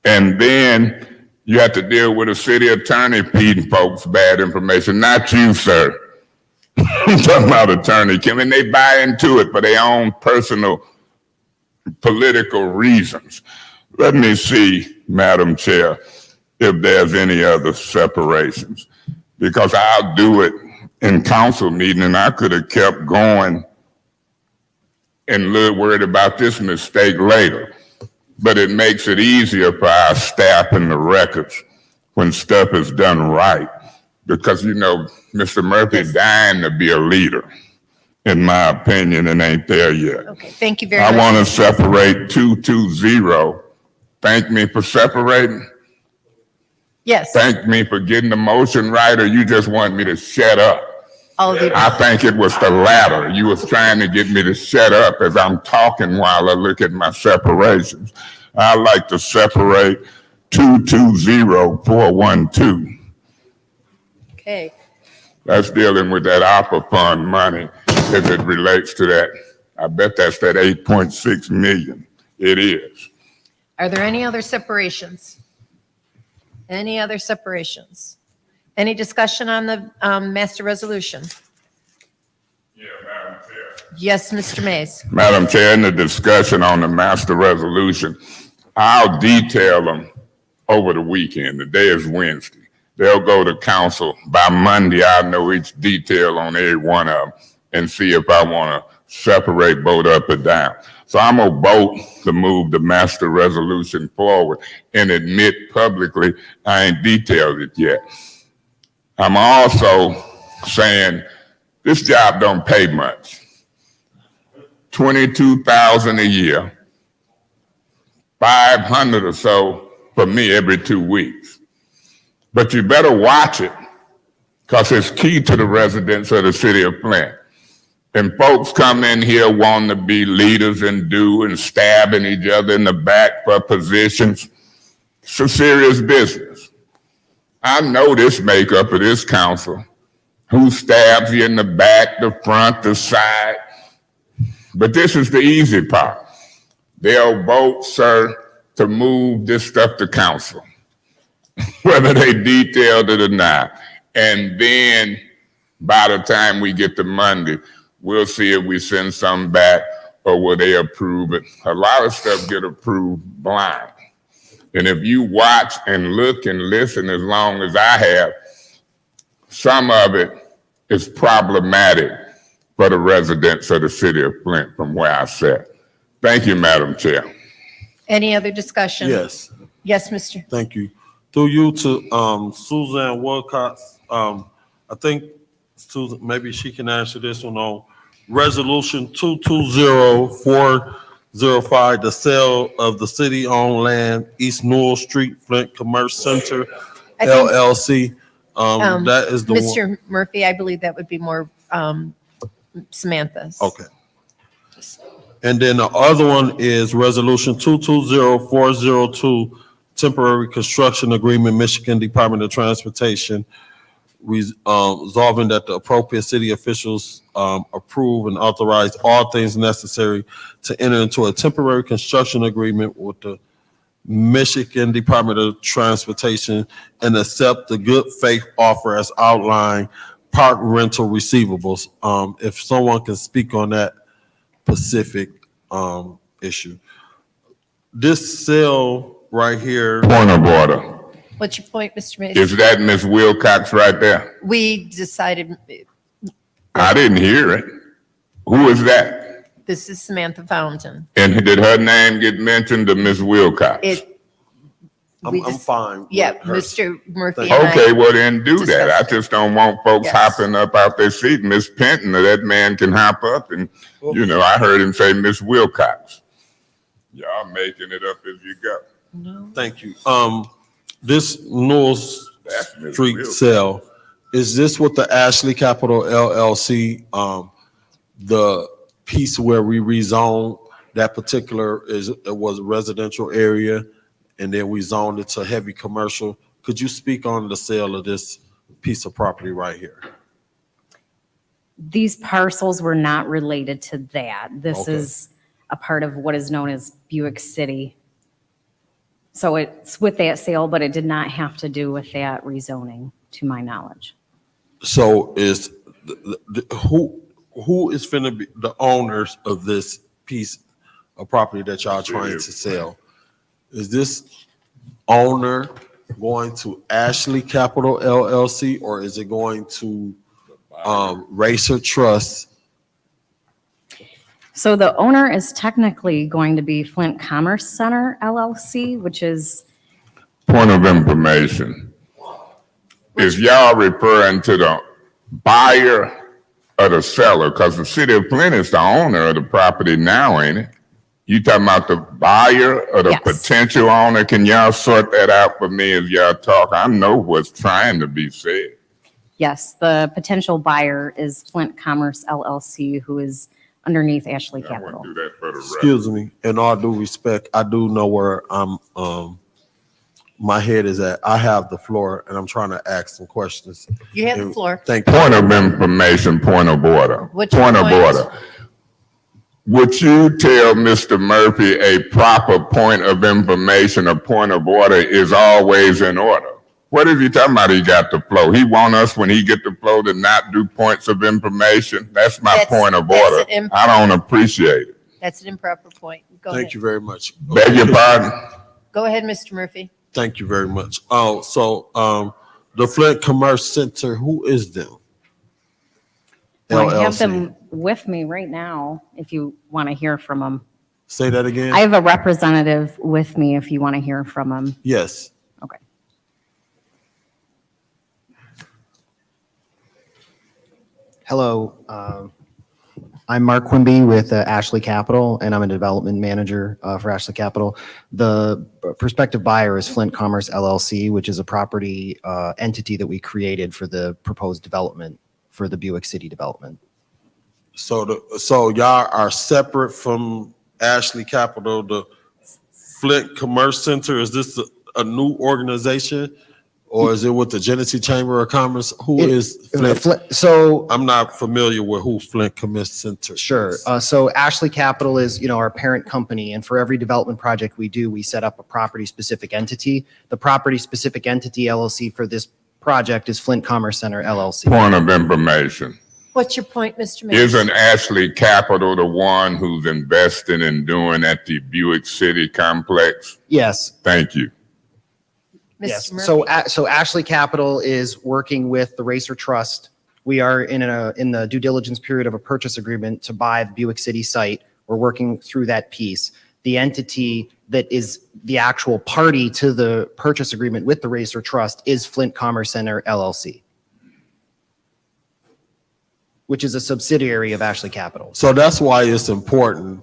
And then you have to deal with a city attorney feeding folks bad information, not you, sir. I'm talking about Attorney Kim, and they buy into it for their own personal political reasons. Let me see, Madam Chair, if there's any other separations, because I'll do it in council meeting, and I could have kept going and worried about this mistake later. But it makes it easier for our staff and the records when stuff is done right. Because, Mr. Murphy dying to be a leader, in my opinion, and ain't there yet. Okay, thank you very I much. want to separate 220. Thank me for separating. Yes, Thank me for getting the motion right, or you just want me to shut up? I'll do I think it was the latter. You was trying to get me to shut up as I'm talking while I look at my separations. I like to separate 220412. Okay, That's dealing with that ARPA fund money as it relates to that. I bet that's that 8.6 million. It is. are there any other separations? Any other separations? Any discussion on the master resolution? Yeah, Madam Chair. Yes, Mr. Mays. Madam Chair, in the discussion on the master resolution, I'll detail them over the weekend. The day is Wednesday. They'll go to council. By Monday, I'll know each detail on every one of them and see if I want to separate, vote up or down. So I'm going to vote to move the master resolution forward and admit publicly I ain't detailed it yet. I'm also saying this job don't pay much. $22,000 a year, 500 or so for me every 2 weeks. But you better watch it because it's key to the residents of the city of Flint. And folks come in here wanting to be leaders and stabbing each other in the back for positions. It's a serious business. I know this makeup of this council, who stabs you in the back, the front, the side. But this is the easy part. They'll vote, sir, to move this stuff to council, whether they detailed it or not. And then by the time we get to Monday, we'll see if we send some back or will they approve it. A lot of stuff get approved blind. And if you watch and look and listen as long as I have, some of it is problematic for the residents of the city of Flint from where I sit. Thank you, Madam Chair. Any other discussion? Yes, Yes, Mr. thank you. Through you to Suzanne Wilcox. I think Susan, maybe she can answer this one on Resolution 220405, the sale of the city-owned land, East Newell Street, Flint Commerce Center, I think- LLC. That is the one. Mr. Murphy, I believe that would be more Samantha's. Okay. And then the other one is Resolution 220402, temporary construction agreement, Michigan Department of Transportation, resolving that the appropriate city officials approve and authorize all things necessary to enter into a temporary construction agreement with the Michigan Department of Transportation and accept the good faith offer as outlined, park rental receivables. If someone can speak on that specific issue. This sale right here, Point of order. What's your point, Mr. Mays? Is that Ms. Wilcox right there? We decided I didn't hear it. Who is that? this is Samantha Fountain. And did her name get mentioned to Ms. Wilcox? It, we I'm just- fine. with yeah, her. Mr. Murphy Thank and I. Okay, well then do that. I discussed it. just don't want folks Yes. hopping up out their seat. Miss Penton, or that man can hop up and, I heard him say Miss Wilcox. Y'all making it up as you go. Thank you. This Newell That's Ms. Street Wilcox. sale, is this with the Ashley Capital LLC? The piece where we rezoned that particular it was a residential area and then we zoned it to heavy commercial. Could you speak on the sale of this piece of property right here? These parcels were not related to that. This Okay. is a part of what is known as Buick City. So it's with that sale, but it did not have to do with that rezoning, to my knowledge. So is who is finna be the owners of this piece of property that y'all trying to sell? Is this owner going to Ashley Capital LLC or is it going to Racer Trust? So the owner is technically going to be Flint Commerce Center LLC, which is, Point of information. Is y'all referring to the buyer or the seller? Because the city of Flint is the owner of the property now, ain't it? You talking about the buyer or the Yes. potential owner? Can y'all sort that out for me as y'all talk? I know what's trying to be said. yes, the potential buyer is Flint Commerce LLC, who is underneath Ashley I Capital. wouldn't do that for the record. Excuse me, in all due respect, I do know where my head is at. I have the floor and I'm trying to ask some questions. You have the floor. Thank you. Point of information, point of order. What's your Point of point? order. Would you tell Mr. Murphy a proper point of information, a point of order is always in order? What is he talking about? He got the flow. He want us when he get the flow to not do points of information. That's my That's- point of that's order. an I don't appreciate it. That's an improper point. Go ahead. Thank you very much. Beg your pardon? Go ahead, Mr. Murphy. Thank you very much. Oh, so the Flint Commerce Center, who is them? I have LLC. them with me right now, if you want to hear from them. Say that again? I have a representative with me if you want to hear from them. Yes. Okay. Hello, I'm Mark Quimby with Ashley Capital, and I'm a development manager for Ashley Capital. The prospective buyer is Flint Commerce LLC, which is a property entity that we created for the proposed development for the Buick City development. So y'all are separate from Ashley Capital, the Flint Commerce Center. Is this a new organization? Or is it with the Genesee Chamber of Commerce? Who is Flint? So I'm not familiar with who Flint Commerce Center is. Sure. So Ashley Capital is, our parent company, and for every development project we do, we set up a property-specific entity. The property-specific entity LLC for this project is Flint Commerce Center LLC. Point of information. What's your point, Mr. Mayor? Isn't Ashley Capital the one who's investing and doing at the Buick City complex? Yes. Thank you. Yes. Mr. So, Murphy? so Ashley Capital is working with the Racer Trust. We are in the due diligence period of a purchase agreement to buy the Buick City site. We're working through that piece. The entity that is the actual party to the purchase agreement with the Racer Trust is Flint Commerce Center LLC, which is a subsidiary of Ashley Capital. So that's why it's important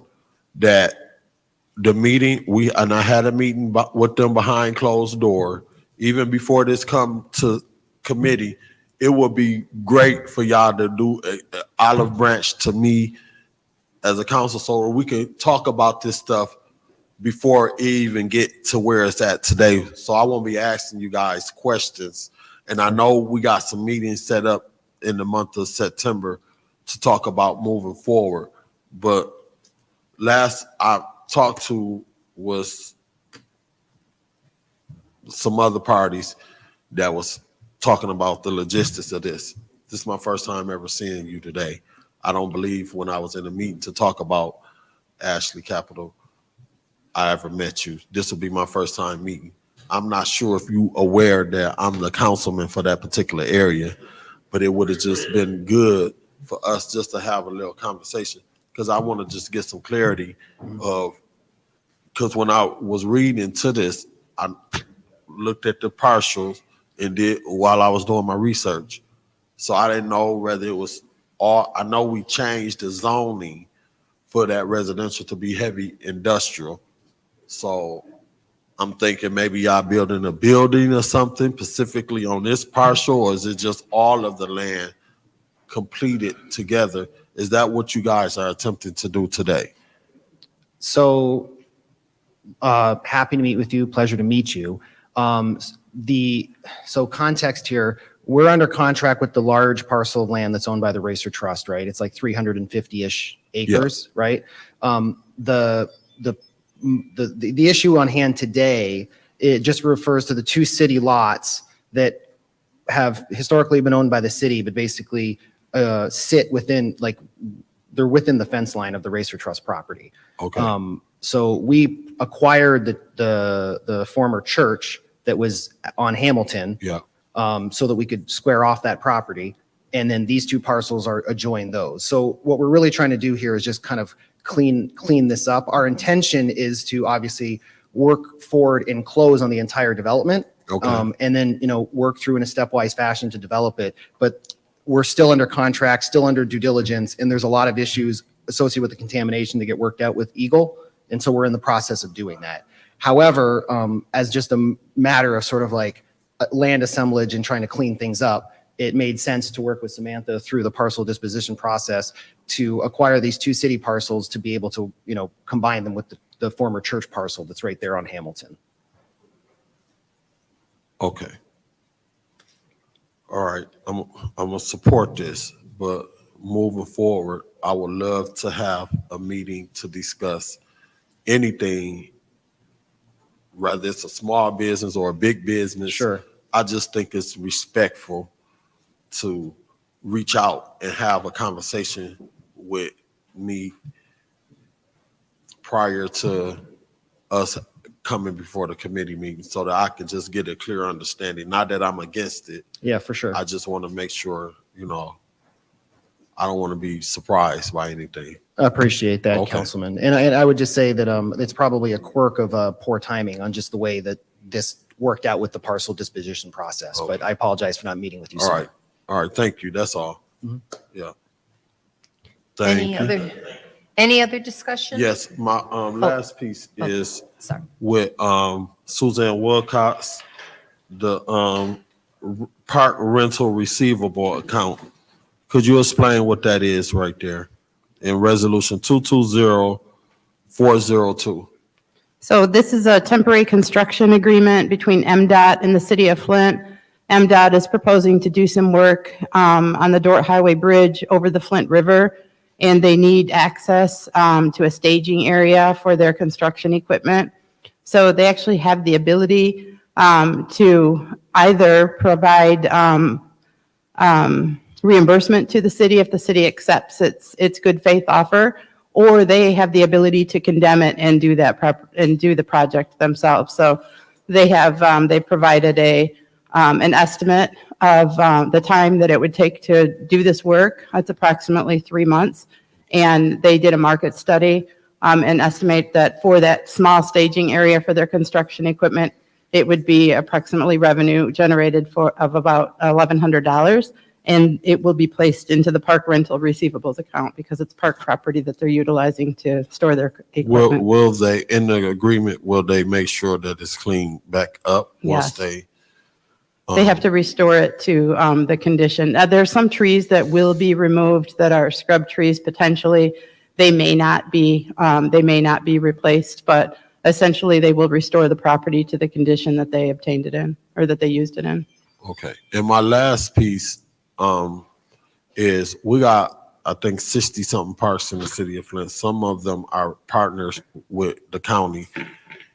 that the meeting, I had a meeting with them behind closed door, even before this come to committee. It would be great for y'all to do a olive branch to me as a council, so we can talk about this stuff before it even get to where it's at today. So I won't be asking you guys questions. And I know we got some meetings set up in the month of September to talk about moving forward. But last I talked to was some other parties that was talking about the logistics of this. This is my first time ever seeing you today. I don't believe when I was in a meeting to talk about Ashley Capital, I ever met you. This will be my first time meeting. I'm not sure if you aware that I'm the councilman for that particular area, but it would have just been good for us just to have a little conversation, because I want to just get some clarity of, because when I was reading into this, I looked at the partials and did while I was doing my research. So I didn't know whether it was all, I know we changed the zoning for that residential to be heavy industrial. So I'm thinking maybe y'all building a building or something specifically on this partial, or is it just all of the land completed together? Is that what you guys are attempting to do today? So happy to meet with you. Pleasure to meet you. So context here, we're under contract with the large parcel of land that's owned by the Racer Trust, right? It's like 350-ish acres, right? The issue on hand today, it just refers to the two city lots that have historically been owned by the city, but basically sit within, like, they're within the fence line of the Racer Trust property. Okay. So we acquired the former church that was on Hamilton. Yeah. So that we could square off that property. And then these two parcels are adjoin those. So what we're really trying to do here is just kind of clean this up. Our intention is to obviously work forward and close on the entire development. Okay. And then, work through in a stepwise fashion to develop it. But we're still under contract, still under due diligence, and there's a lot of issues associated with the contamination to get worked out with Eagle. And so we're in the process of doing that. However, as just a matter of sort of like land assemblage and trying to clean things up, it made sense to work with Samantha through the parcel disposition process to acquire these two city parcels to be able to, combine them with the former church parcel that's right there on Hamilton. Okay. All right, I'm gonna support this, but moving forward, I would love to have a meeting to discuss anything, whether it's a small business or a big business. Sure. I just think it's respectful to reach out and have a conversation with me prior to us coming before the committee meeting so that I can just get a clear understanding. Not that I'm against it. Yeah, for sure. I just want to make sure, I don't want to be surprised by anything. I appreciate that, Okay. Councilman. And I would just say that it's probably a quirk of poor timing on just the way that this worked out with the parcel disposition process. Okay. But I apologize for not meeting with you All sooner. right. All right. Thank you. That's all. Yeah. Any Thank you. any other discussion? Yes, my last piece is Sorry. with Suzanne Wilcox, the park rental receivable account. Could you explain what that is right there in resolution 220402? So this is a temporary construction agreement between MDOT and the city of Flint. MDOT is proposing to do some work on the Dort Highway Bridge over the Flint River, and they need access to a staging area for their construction equipment. So they actually have the ability to either provide reimbursement to the city if the city accepts its good faith offer, or they have the ability to condemn it and do that and do the project themselves. So they have they provided an estimate of the time that it would take to do this work. It's approximately 3 months, and they did a market study and estimate that for that small staging area for their construction equipment, it would be approximately revenue generated of about $1,100. And it will be placed into the park rental receivables account because it's park property that they're utilizing to store their equipment. Will they, in the agreement, will they make sure that it's cleaned back up once Yes. they? They have to restore it to the condition. There's some trees that will be removed that are scrub trees potentially. They may not be replaced, but essentially they will restore the property to the condition that they obtained it in or that they used it in. Okay. And my last piece is we got, I think, 60-something parks in the city of Flint. Some of them are partners with the county.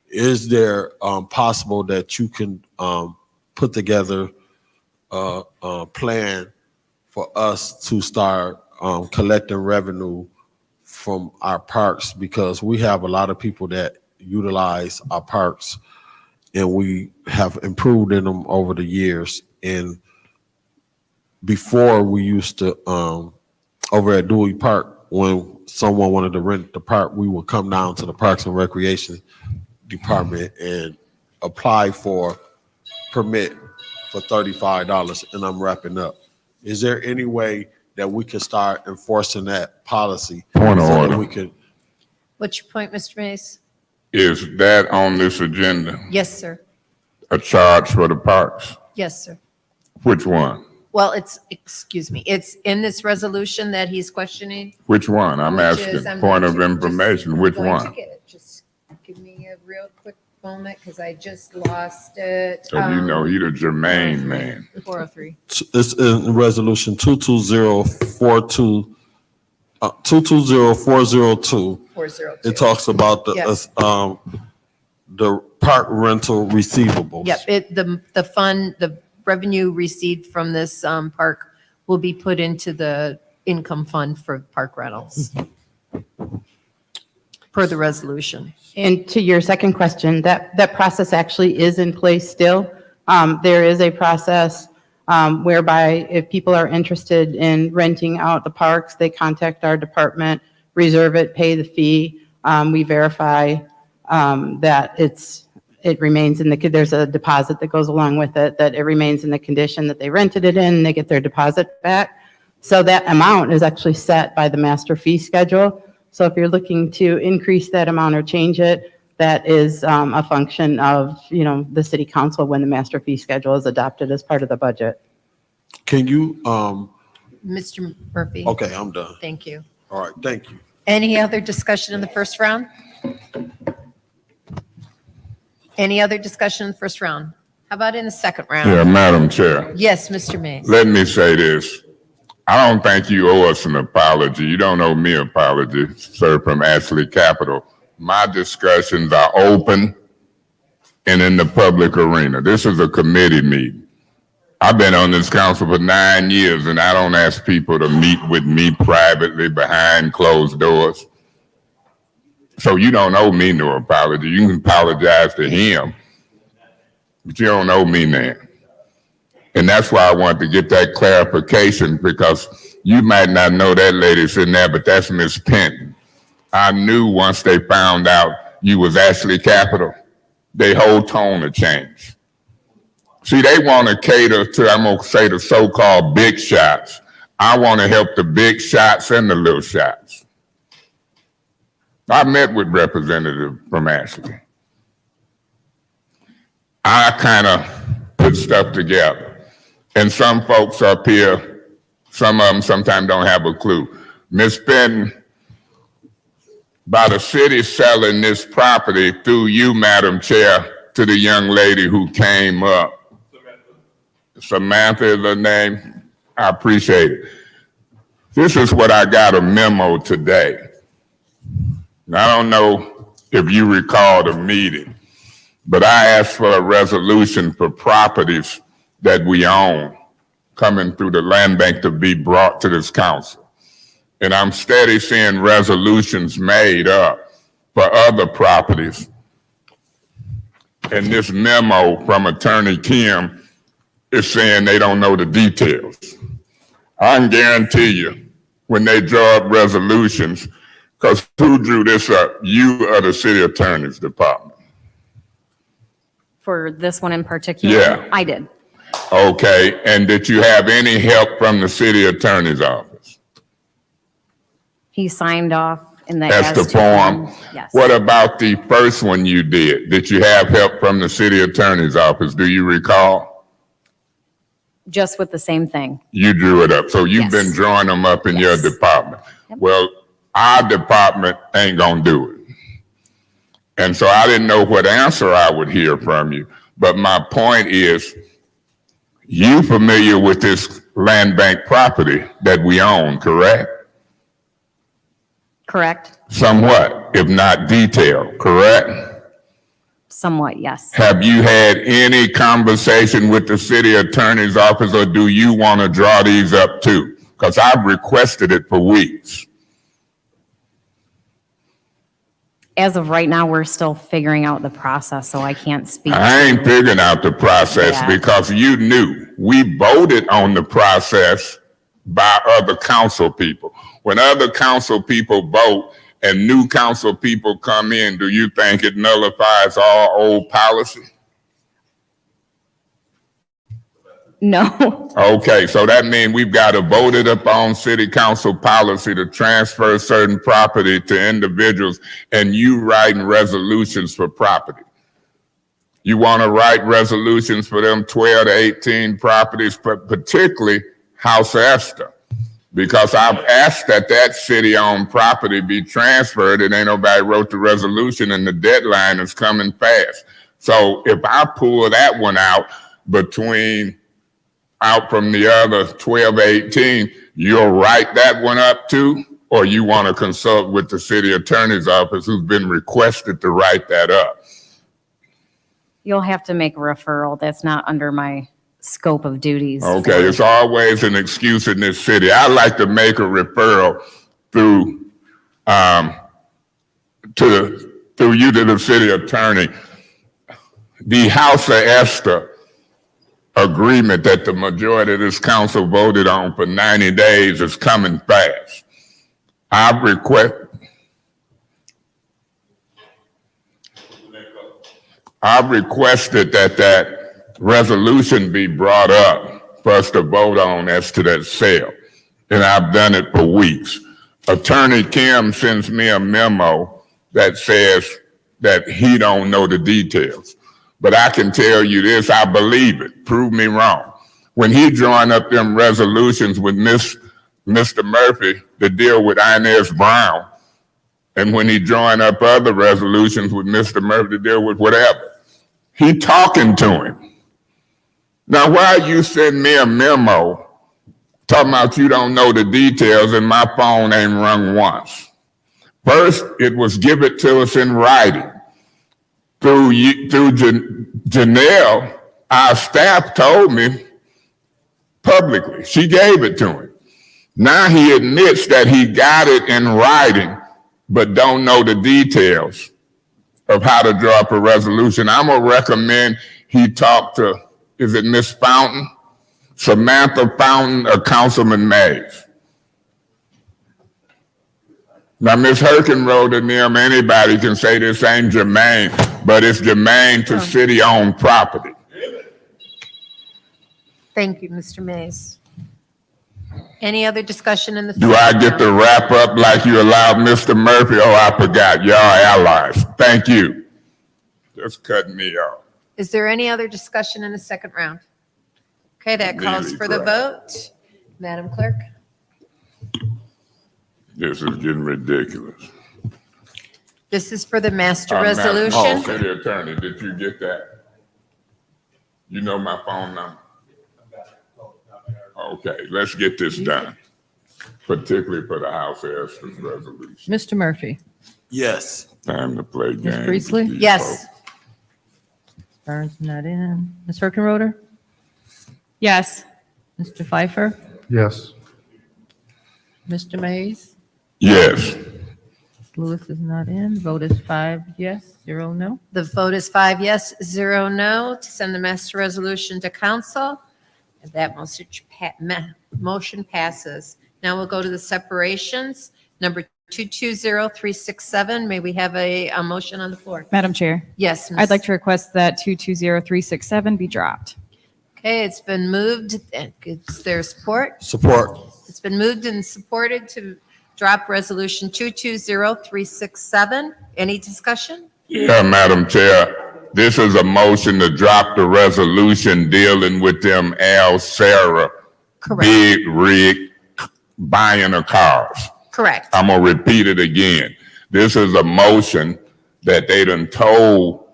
Is there possible that you can put together a plan for us to start collecting revenue from our parks? Because we have a lot of people that utilize our parks and we have improved in them over the years. And before we used to, over at Dewey Park, when someone wanted to rent the park, we would come down to the Parks and Recreation Department and apply for permit for $35, and I'm wrapping up. Is there any way that we can start enforcing that policy? Point of so that order. we could? What's your point, Mr. Mays? Is that on this agenda, Yes, sir. a charge for the parks? Yes, sir. Which one? Well, it's in this resolution that he's questioning. Which one? I'm Which is- asking I'm point going of to- information. I'm Which going to one? get it. Just give me a real quick moment because I just lost it. So you know he the Jermaine man. 403. It's in resolution 220402, 220402. 402. It talks about the park rental receivables. Yep, the fund, the revenue received from this park will be put into the income fund for park rentals. Per the resolution. And to your second question, that process actually is in place still. There is a process whereby if people are interested in renting out the parks, they contact our department, reserve it, pay the fee. We verify that it remains in there's a deposit that goes along with it, that it remains in the condition that they rented it in, and they get their deposit back. So that amount is actually set by the master fee schedule. So if you're looking to increase that amount or change it, that is a function of, the city council when the master fee schedule is adopted as part of the budget. Can you, Mr. Murphy? okay, I'm done. Thank you. All right, thank you. Any other discussion in the first round? Any other discussion in the first round? How about in the second round? Yeah, Madam Chair, Yes, Mr. Mays. let me say this. I don't think you owe us an apology. You don't owe me an apology, sir, from Ashley Capital. My discussions are open and in the public arena. This is a committee meeting. I've been on this council for 9 years, and I don't ask people to meet with me privately behind closed doors. So you don't owe me no apology. You can apologize to him, but you don't owe me that. And that's why I wanted to get that clarification, because you might not know that lady sitting there, but that's Miss Penton. I knew once they found out you was Ashley Capital, their whole tone had changed. See, they want to cater to, I'm going to say, the so-called big shots. I want to help the big shots and the little shots. I met with representative from Ashley. I kind of put stuff together. And some folks up here, some of them sometimes don't have a clue. Ms. Penton, by the city selling this property through you, Madam Chair, to the young lady who came up. Samantha is her name. I appreciate it. This is what I got a memo today. I don't know if you recall the meeting, but I asked for a resolution for properties that we own coming through the land bank to be brought to this council. And I'm steady seeing resolutions made up for other properties. And this memo from Attorney Kim is saying they don't know the details. I can guarantee you, when they draw up resolutions, because who drew this up? You or the city attorney's department? For this one in particular? Yeah. I did. Okay, and did you have any help from the city attorney's office? He signed off in the That's the as to form. when. Yes. What about the first one you did? Did you have help from the city attorney's office? Do you recall? Just with the same thing. You drew it up. So you've Yes. been drawing them up in your Yes. department. Yep. Well, our department ain't gonna do it. And so I didn't know what answer I would hear from you. But my point is, you familiar with this land bank property that we own, correct? Correct? Somewhat, if not detailed, correct? Somewhat, yes. Have you had any conversation with the city attorney's office, or do you want to draw these up too? Because I've requested it for weeks. As of right now, we're still figuring out the process, so I can't speak. I ain't figuring out the process Yeah. because you knew. We voted on the process by other council people. When other council people vote and new council people come in, do you think it nullifies all old policy? No. Okay, so that means we've got to vote it upon city council policy to transfer certain property to individuals, and you writing resolutions for property. You want to write resolutions for them 12 to 18 properties, but particularly House of Esther, because I've asked that that city-owned property be transferred, and ain't nobody wrote the resolution, and the deadline is coming fast. So if I pull that one out from the other 12, 18, you'll write that one up too? Or you want to consult with the city attorney's office who's been requested to write that up? You'll have to make a referral. That's not under my scope of duties. Okay, it's always an excuse in this city. I like to make a referral through you to the city attorney. The House of Esther agreement that the majority of this council voted on for 90 days is coming fast. I've requested that resolution be brought up for us to vote on as to that sale. And I've done it for weeks. Attorney Kim sends me a memo that says that he don't know the details. But I can tell you this, I believe it. Prove me wrong. When he drawing up them resolutions with Mr. Murphy to deal with Inez Brown, and when he drawing up other resolutions with Mr. Murphy to deal with whatever, he talking to him. Now, why you send me a memo talking about you don't know the details and my phone ain't rung once? First, it was give it to us in writing. Through Janelle, our staff told me publicly. She gave it to him. Now he admits that he got it in writing, but don't know the details of how to draw up a resolution. I'm gonna recommend he talk to, is it Miss Fountain? Samantha Fountain or Councilman Mays? Now, Ms. Herkenroth and them, anybody can say this ain't germane, but it's germane to city-owned property. Thank you, Mr. Mays. Any other discussion in the? Do I get to wrap up like you allowed Mr. Murphy? Oh, I forgot, y'all allies. Thank you. Just cutting me off. Is there any other discussion in the second round? Okay, that calls Really for the vote. Madam Clerk? This is getting ridiculous. This is for the master Oh, resolution. City Attorney, did you get that? You know my phone number? Okay, let's get this done, particularly for the House Esther's resolution. Mr. Murphy? Yes. Time to play games. Ms. Priestley? with these Yes. folks. Burns not in. Ms. Herkenroder? Yes. Mr. Pfeiffer? Yes. Mr. Mays? Yes. Lewis is not in. Vote is 5 yes, 0 no. The vote is 5 yes, 0 no to send the master resolution to council. And that motion passes. Now we'll go to the separations. Number 220367, may we have a motion on the floor? Madam Chair, Yes. I'd like to request that 220367 be dropped. Okay, it's been moved. Is there support? Support. It's been moved and supported to drop resolution 220367. Any discussion? Yeah, Madam Chair, this is a motion to drop the resolution dealing with them Al Sarah Correct. big rig buying of cars. Correct. I'm gonna repeat it again. This is a motion that they done told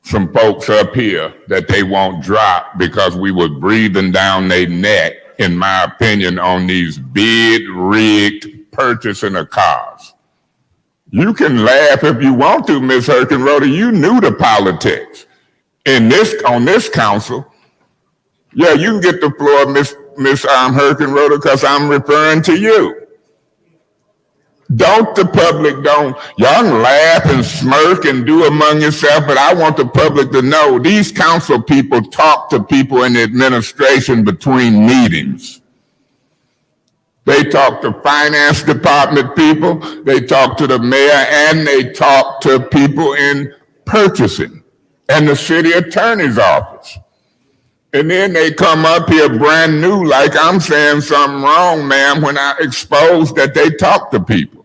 some folks up here that they won't drop because we was breathing down their neck, in my opinion, on these bid rigged purchasing of cars. You can laugh if you want to, Ms. Herkenroder. You knew the politics on this council. Yeah, you can get the floor, Ms. Herkenroder, because I'm referring to you. Y'all can laugh and smirk and do among yourself, but I want the public to know these council people talk to people in the administration between meetings. They talk to finance department people, they talk to the mayor, and they talk to people in purchasing and the city attorney's office. And then they come up here brand new like I'm saying something wrong, ma'am, when I expose that they talk to people.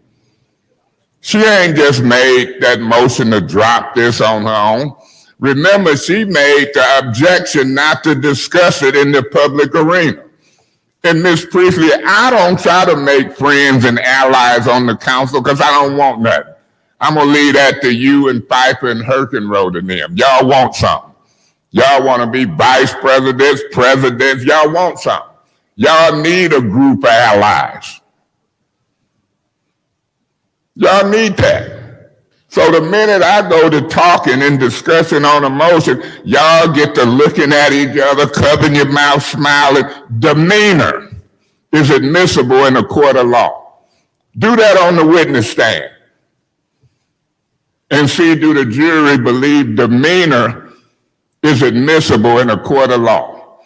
She ain't just made that motion to drop this on her own. Remember, she made the objection not to discuss it in the public arena. And Ms. Priestley, I don't try to make friends and allies on the council because I don't want nothing. I'm gonna leave that to you and Pfeiffer and Herkenroder and them. Y'all want something. Y'all want to be vice presidents, presidents. Y'all want something. Y'all need a group of allies. Y'all need that. So the minute I go to talking and discussing on a motion, y'all get to looking at each other, covering your mouth, smiling. Demeanor is admissible in a court of law. Do that on the witness stand. And see, do the jury believe demeanor is admissible in a court of law?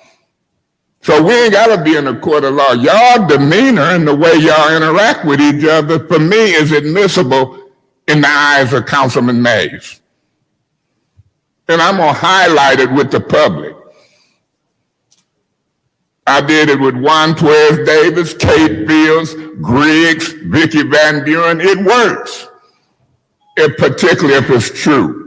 So we ain't got to be in a court of law. Y'all demeanor and the way y'all interact with each other, for me, is admissible in the eyes of Councilman Mays. And I'm going to highlight it with the public. I did it with Juan Tuez Davis, Kate Fields, Griggs, Vicky Van Buren. It works, particularly if it's true.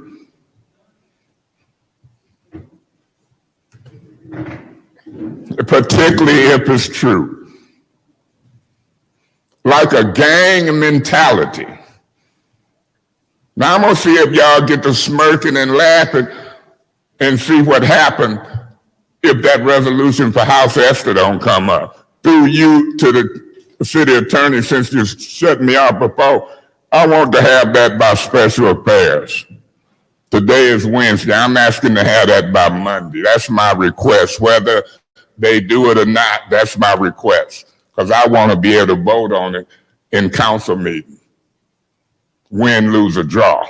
Particularly if it's true. Like a gang mentality. Now I'm gonna see if y'all get to smirking and laughing and see what happened if that resolution for House Esther don't come up. Through you to the city attorney, since you shut me off before, I want to have that by special affairs. Today is Wednesday. I'm asking to have that by Monday. That's my request, whether they do it or not, that's my request. Because I want to be able to vote on it in council meeting. Win, lose, or draw.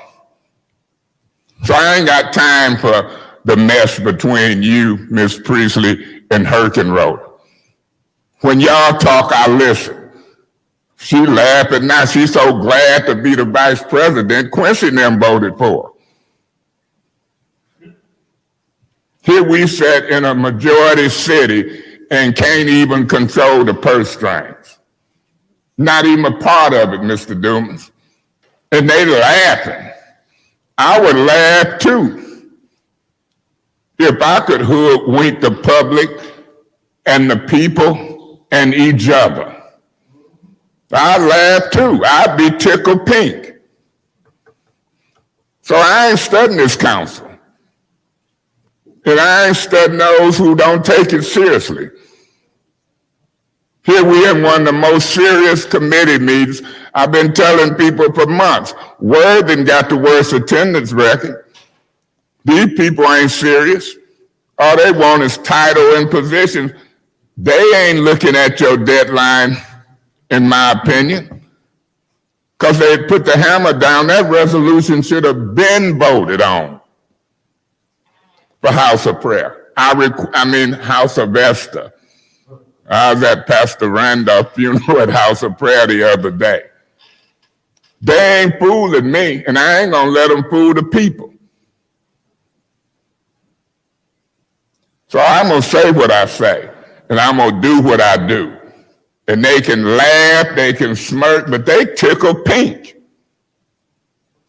So I ain't got time for the mess between you, Ms. Priestley, and Herkenroth. When y'all talk, I listen. She laughing now. She's so glad to be the vice president Quincy and them voted for. Here we sit in a majority city and can't even control the purse strings. Not even a part of it, Mr. Dumas. And they laughing. I would laugh too if I could hoodwink the public and the people and each other. I'd laugh too. I'd be tickled pink. So I ain't studying this council. And I ain't studying those who don't take it seriously. Here we in one of the most serious committee meetings. I've been telling people for months, Worthing got the worst attendance record. These people ain't serious. All they want is title and position. They ain't looking at your deadline, in my opinion, because they put the hammer down. That resolution should have been voted on for House of Prayer. House of Esther. I was at Pastor Randolph's funeral at House of Prayer the other day. They ain't fooling me, and I ain't gonna let them fool the people. So I'm gonna say what I say, and I'm gonna do what I do. And they can laugh, they can smirk, but they tickle pink.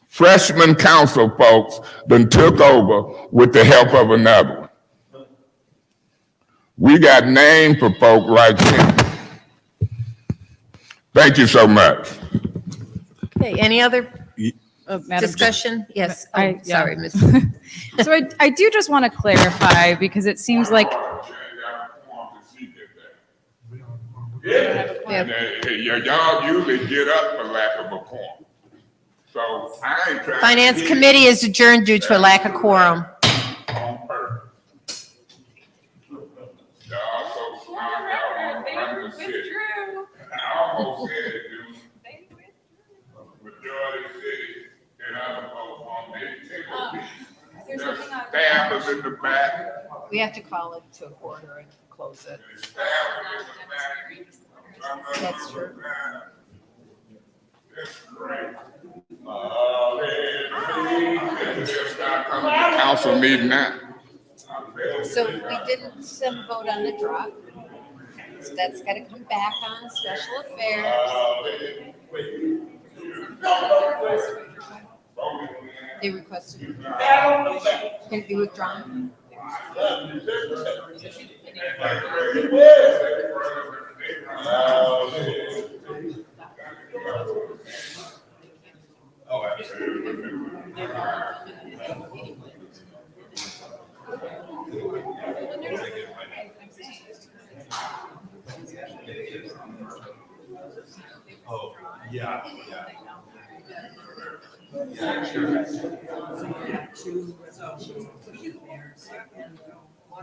Freshman council folks done took over with the help of another one. We got names for folk like him. Thank you so much. Okay, any other Madam discussion? Yes, I- yeah. sorry, Ms. So I do just want to clarify, because it seems like, Y'all usually get up for lack of a quorum. So I ain't trying. Finance Committee is adjourned due to a lack of quorum. On purpose. Y'all so smart, y'all want to run the city. I almost said it, dude. Majority city and other folks want me to take a piece. Staff is in the back. We have to call it to order and close it. Staff is in the back. That's true. That's great. Council meeting now. So we didn't vote on the drop. So that's got to come back on special affairs. They requested. Can it be withdrawn? Oh, yeah.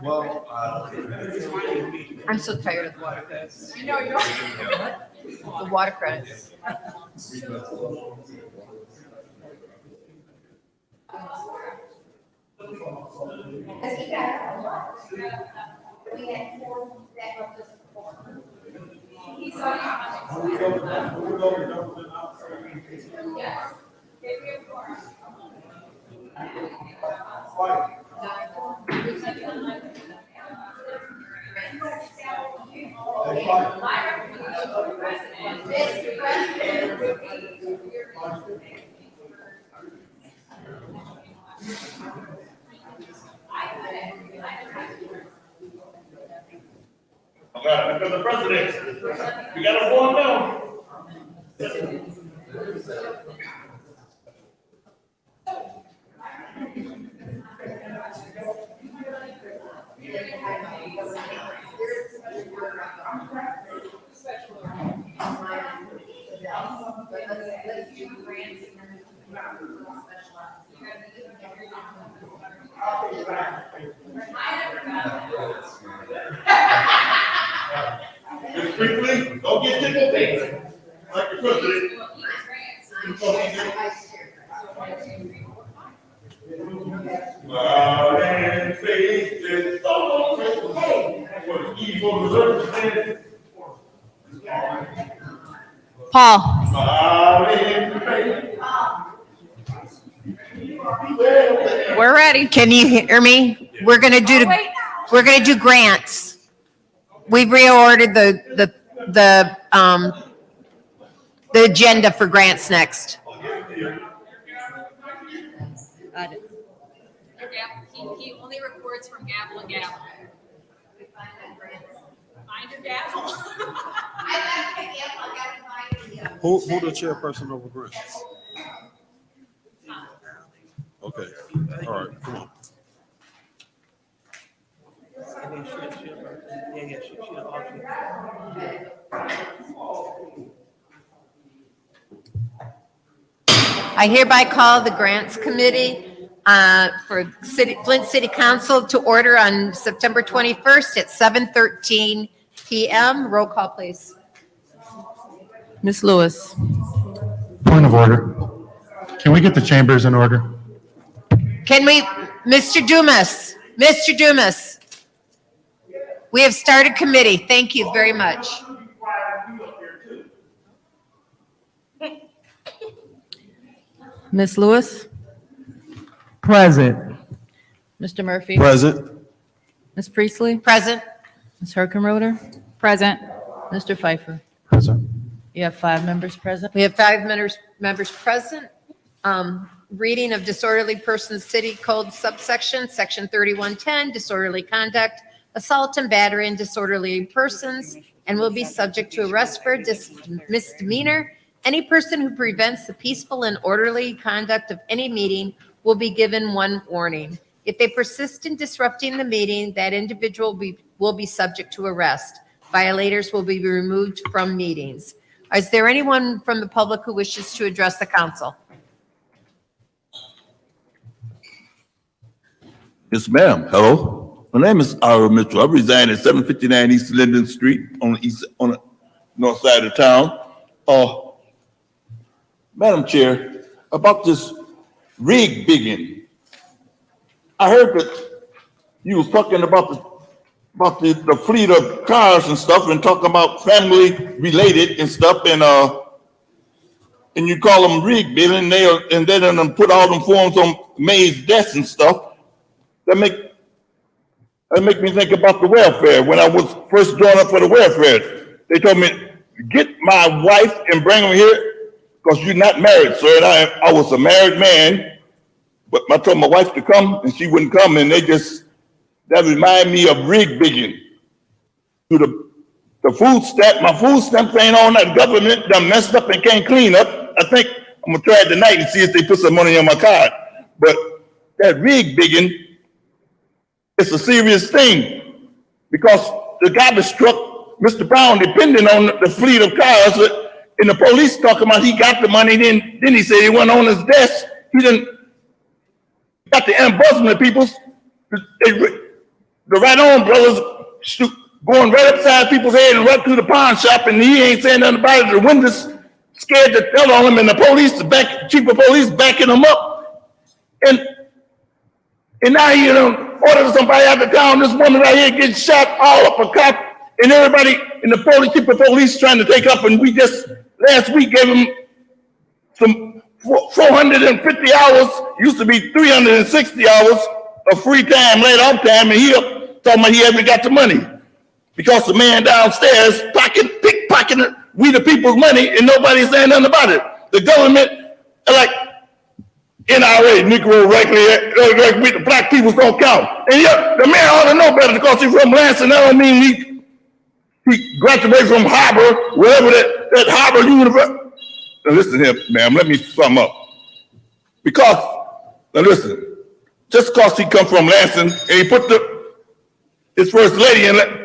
Well, I'm so tired of the water credits. The water credits. Because the president, we got a form now. Quickly, don't get tickled pink. Like the president. Loud and faith is so what evil represents. Paul, Loud and faith. we're ready. Can you hear me? We're gonna do grants. We've reordered the agenda for grants next. He only records from gavel to gavel. Find your gavel. Who the chairperson over grants? Okay, all right, come on. I hereby call the Grants Committee for Flint City Council to order on September 21st at 7:13 PM. Roll call, please. Ms. Lewis. Point of order. Can we get the chambers in order? Can we, Mr. Dumas, we have started committee. Thank you very much. Ms. Lewis. Present. Mr. Murphy. Present. Ms. Priestley. Present. Ms. Herkenroder. Present. Mr. Pfeiffer. Present. You have 5 members present. We have 5 members present. Reading of disorderly persons city code subsection, section 3110, disorderly conduct, assault and battery and disorderly persons, and will be subject to arrest for misdemeanor. Any person who prevents the peaceful and orderly conduct of any meeting will be given 1 warning. If they persist in disrupting the meeting, that individual will be subject to arrest. Violators will be removed from meetings. Is there anyone from the public who wishes to address the council? Yes, ma'am. Hello. My name is Ira Mitchell. I reside at 759 East Linden Street on the north side of town. Madam Chair, about this rig bigging. I heard that you was talking about the fleet of cars and stuff and talking about family related and stuff and you call them rig bidding and they done put all them forms on May's desk and stuff. That make me think about the welfare. When I was first joined up for the welfare, they told me, get my wife and bring her here because you're not married, sir. And I was a married man, but I told my wife to come and she wouldn't come. And that reminded me of rig bigging. To the food stamp, my food stamps ain't on that government done messed up and can't clean up. I think I'm gonna try it tonight and see if they put some money on my card. But that rig bigging, it's a serious thing because the garbage truck, Mr. Brown, depending on the fleet of cars, and the police talking about he got the money, then he said he went on his desk. He didn't got the embezzlement people, the right on brothers going right upside people's head and right through the pawn shop, and he ain't saying nothing about it. The windows scared to tell on him, and the police, chief of police backing him up. And now he ordered somebody out of town. This woman right here getting shot all up a cop, and everybody in the chief of police trying to take up. And we just last week gave him some 450 hours. Used to be 360 hours of free time, laid off time, and he talking about he hasn't got the money because the man downstairs pickpocketing we the people's money, and nobody's saying nothing about it. The government, like NRA, Negro regularly, the black people don't count. And yet, the man ought to know better because he's from Lansing. That don't mean he graduated from Harvard, wherever that Harvard University. Now listen here, ma'am, let me sum up. Because, now listen, just because he come from Lansing and he put his first lady in it,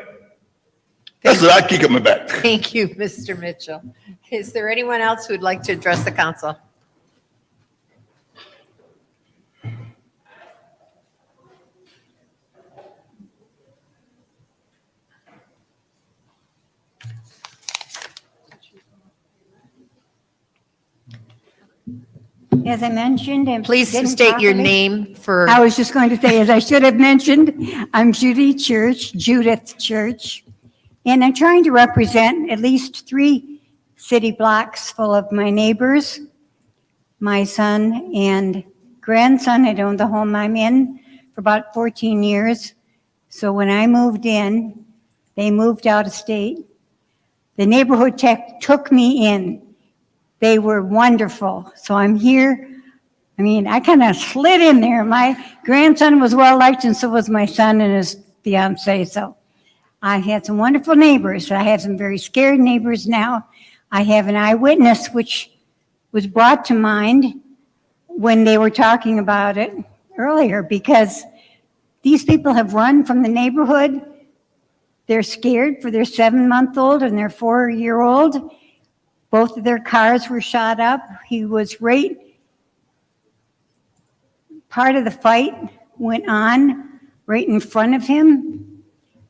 that's what I kick him in the back. Thank you, Mr. Mitchell. Is there anyone else who would like to address the council? as I mentioned, and Please didn't state your properly- name for, I was just going to say, as I should have mentioned, I'm Judy Church, Judith Church, and I'm trying to represent at least 3 city blocks full of my neighbors. My son and grandson had owned the home I'm in for about 14 years. So when I moved in, they moved out of state. The neighborhood tech took me in. They were wonderful. So I'm here. I mean, I kind of slid in there. My grandson was well liked, and so was my son and his fiance. So I had some wonderful neighbors. I have some very scared neighbors now. I have an eyewitness, which was brought to mind when they were talking about it earlier, because these people have run from the neighborhood. They're scared for their 7-month-old and their 4-year-old. Both of their cars were shot up. He was right. Part of the fight went on right in front of him.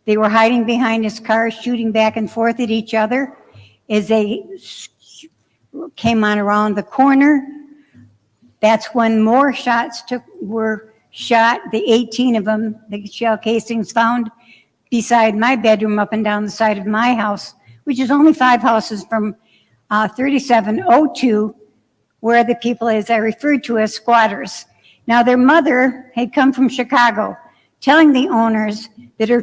They were hiding behind his car, shooting back and forth at each other. As they came on around the corner, that's when more shots were shot. The 18 of them, the shell casings found beside my bedroom up and down the side of my house, which is only 5 houses from 3702, where the people, as I referred to as squatters. Now, their mother had come from Chicago, telling the owners that her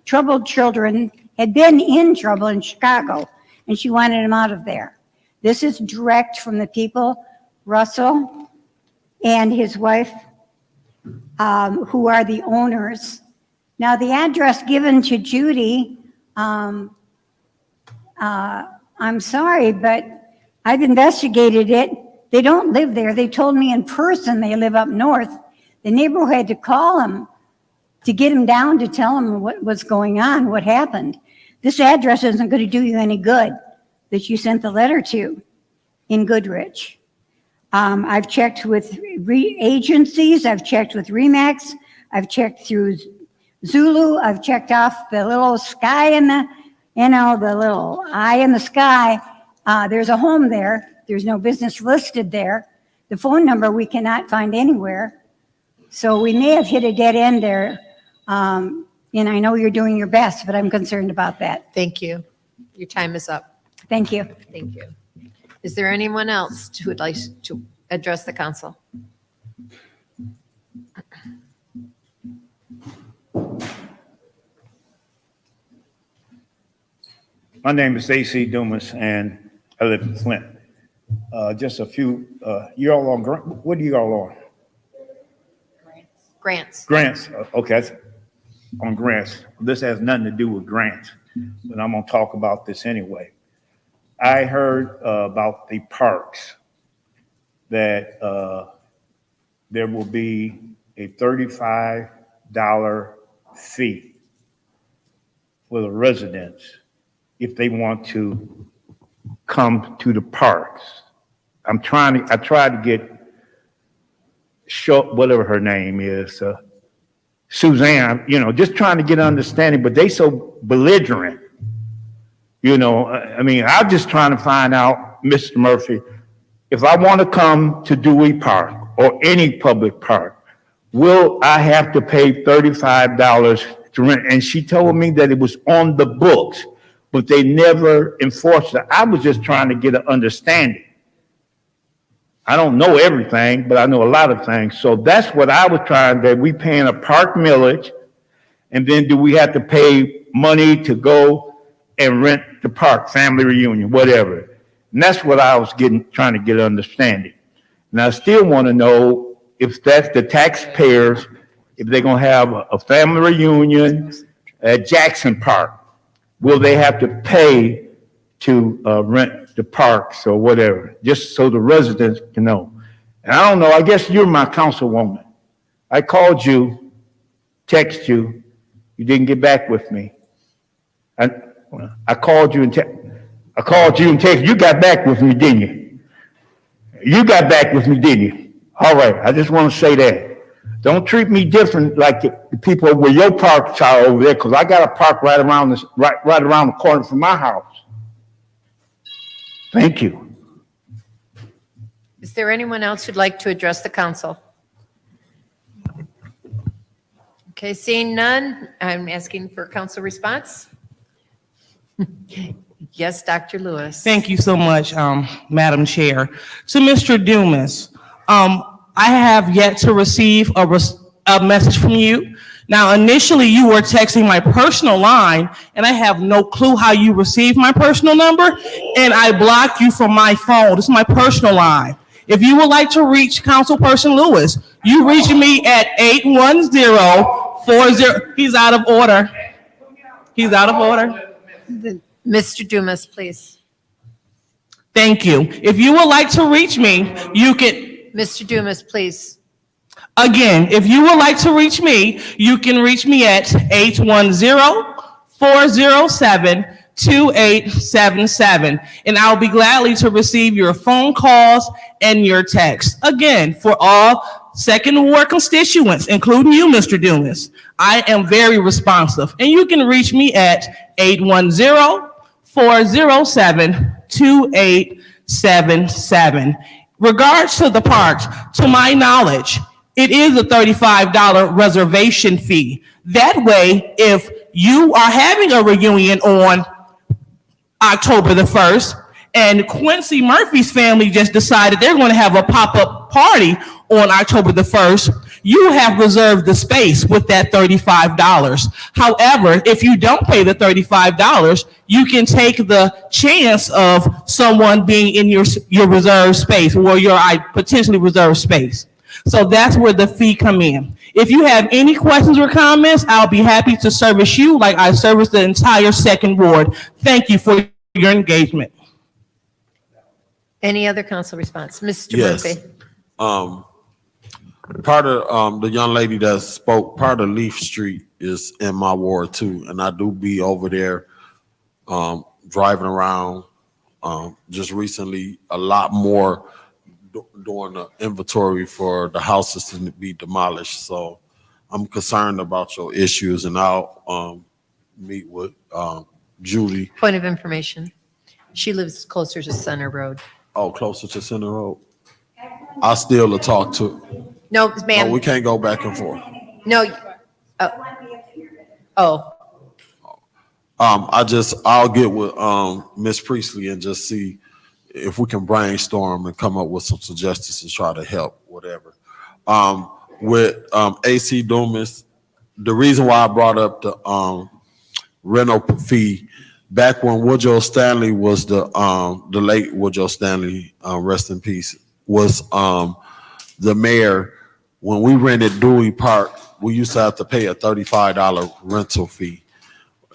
troubled children had been in trouble in Chicago, and she wanted them out of there. This is direct from the people, Russell and his wife, who are the owners. Now, the address given to Judy, I'm sorry, but I've investigated it. They don't live there. They told me in person they live up north. The neighbor had to call them to get him down to tell him what was going on, what happened. This address isn't going to do you any good that you sent the letter to in Goodrich. I've checked with agencies. I've checked with RE/MAX. I've checked through Zulu. I've checked off the little sky in the, the little eye in the sky. There's a home there. There's no business listed there. The phone number we cannot find anywhere. So we may have hit a dead end there. And I know you're doing your best, but I'm concerned about that. thank you. Your time is up. Thank you. Thank you. Is there anyone else who would like to address the council? My name is A.C. Dumas, and I live in Flint. Just a few, you all on, what do you all on? Grants. Grants, okay, that's on grants. This has nothing to do with grants, but I'm gonna talk about this anyway. I heard about the parks, that there will be a $35 fee for the residents if they want to come to the parks. I tried to get whatever her name is, Suzanne, just trying to get understanding, but they so belligerent. I'm just trying to find out, Mr. Murphy, if I want to come to Dewey Park or any public park, will I have to pay $35 to rent? And she told me that it was on the books, but they never enforced it. I was just trying to get an understanding. I don't know everything, but I know a lot of things. So that's what I was trying, that we paying a park millage, and then do we have to pay money to go and rent the park, family reunion, whatever. And that's what I was trying to get understanding. And I still want to know if that's the taxpayers, if they're going to have a family reunion at Jackson Park, will they have to pay to rent the parks or whatever, just so the residents can know? And I don't know, I guess you're my councilwoman. I called you, text you, you didn't get back with me. I called you and texted. You got back with me, didn't you? You got back with me, didn't you? All right, I just want to say that. Don't treat me different like the people where your parks are over there, because I got a park right around the corner from my house. Thank you. Is there anyone else who'd like to address the council? Okay, seeing none, I'm asking for council response. Yes, Dr. Lewis. Thank you so much, Madam Chair. To Mr. Dumas, I have yet to receive a message from you. Now, initially, you were texting my personal line, and I have no clue how you received my personal number, and I blocked you from my phone. This is my personal line. If you would like to reach Councilperson Lewis, you reach me at 810-40. He's out of order. He's out of order. Mr. Dumas, please. Thank you. If you would like to reach me, you can. Mr. Dumas, please. Again, if you would like to reach me, you can reach me at 810-407-2877, and I'll be gladly to receive your phone calls and your texts. Again, for all Second Ward constituents, including you, Mr. Dumas, I am very responsive, and you can reach me at 810-407-2877. Regards to the parks, to my knowledge, it is a $35 reservation fee. That way, if you are having a reunion on October the 1st, and Quincy Murphy's family just decided they're going to have a pop-up party on October the 1st, you have reserved the space with that $35. However, if you don't pay the $35, you can take the chance of someone being in your reserved space or your potentially reserved space. So that's where the fee come in. If you have any questions or comments, I'll be happy to service you like I service the entire Second Ward. Thank you for your engagement. Any other council response? Mr. Yes. Murphy. Part of the young lady that spoke, part of Leaf Street is in my ward too, and I do be over there driving around just recently a lot more doing the inventory for the houses to be demolished. So I'm concerned about your issues, and I'll meet with Judy. Point of information. She lives closer to Center Road. Oh, closer to Center Road. I still talk to. No, ma'am. No, we can't go back and forth. No. Oh. I'll get with Miss Priestley and just see if we can brainstorm and come up with some suggestions to try to help, whatever. With AC Dumas, the reason why I brought up the rental fee, back when Woodrow Stanley was the late Woodrow Stanley, rest in peace, was the mayor. When we rented Dewey Park, we used to have to pay a $35 rental fee.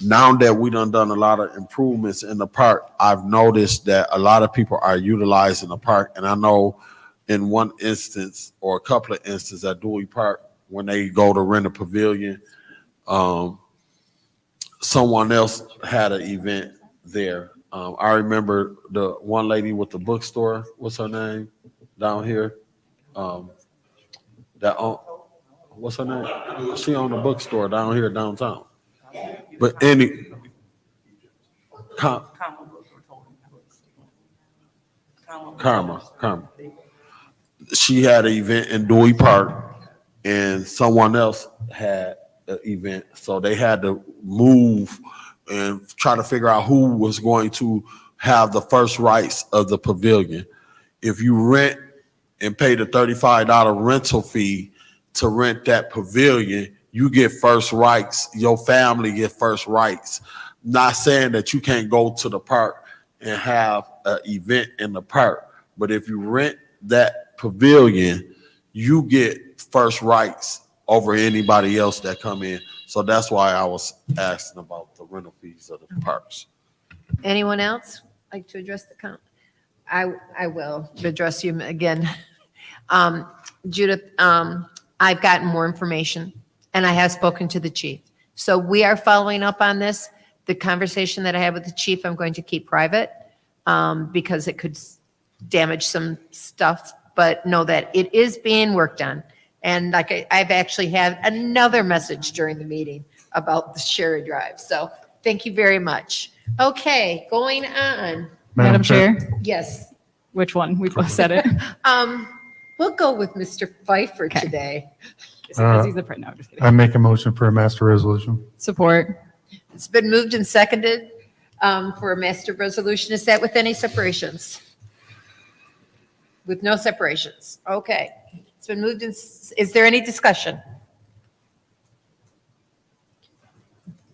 Now that we done a lot of improvements in the park, I've noticed that a lot of people are utilizing the park. And I know in one instance or a couple of instances at Dewey Park, when they go to rent a pavilion, someone else had an event there. I remember the one lady with the bookstore, what's her name down here? What's her name? She owned a bookstore down here downtown. But Karma. She had an event in Dewey Park, and someone else had an event, so they had to move and try to figure out who was going to have the first rights of the pavilion. If you rent and pay the $35 rental fee to rent that pavilion, you get first rights. Your family get first rights. Not saying that you can't go to the park and have an event in the park, but if you rent that pavilion, you get first rights over anybody else that come in. So that's why I was asking about the rental fees of the parks. Anyone else like to address the count? I will address you again. Judith, I've gotten more information and I have spoken to the chief. So we are following up on this. The conversation that I had with the chief, I'm going to keep private because it could damage some stuff, but know that it is being worked on. And like I've actually had another message during the meeting about the Sherry Drive. So thank you very much. Okay, going on. Madam Chair? Yes. Which one? We both said it. We'll go with Mr. Pfeiffer today. Because he's the, no, I'm just kidding. I make a motion for a master resolution. Support. It's been moved and seconded for a master resolution. Is that with any separations? With no separations? Okay. It's been moved and, is there any discussion?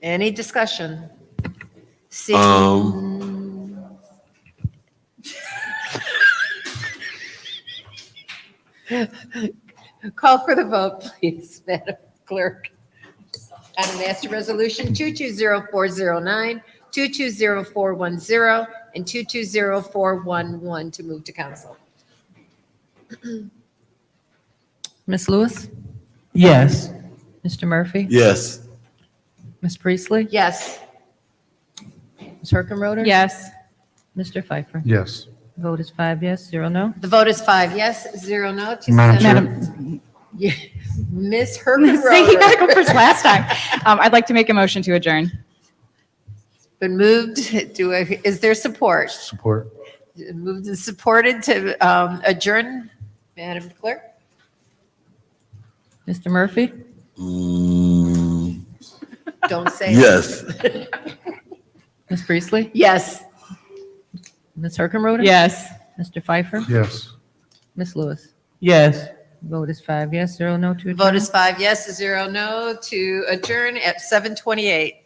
Any discussion? Seeing. Call for the vote, please, Madam Clerk. On a master resolution 220409, 220410, and 220411 to move to council. Ms. Lewis? Yes. Mr. Murphy? Yes. Ms. Priestley? Yes. Ms. Herkenroder? Yes. Mr. Pfeiffer? Yes. Vote is 5 yes, 0 no. The vote is 5 yes, 0 no. To Madam Chair. send- Yeah. Ms. Say you gotta go Herkenroder. first last time. I'd like to make a motion to adjourn. Been moved. Is there support? Support. Moved and supported to adjourn. Madam Clerk? Mr. Murphy? Don't say. Yes. Ms. Priestley? Yes. Ms. Herkenroder? Yes. Mr. Pfeiffer? Yes. Ms. Lewis? Yes. Vote is 5 yes, 0 no to adjourn. Vote is 5 yes, 0 no to adjourn at 7:28.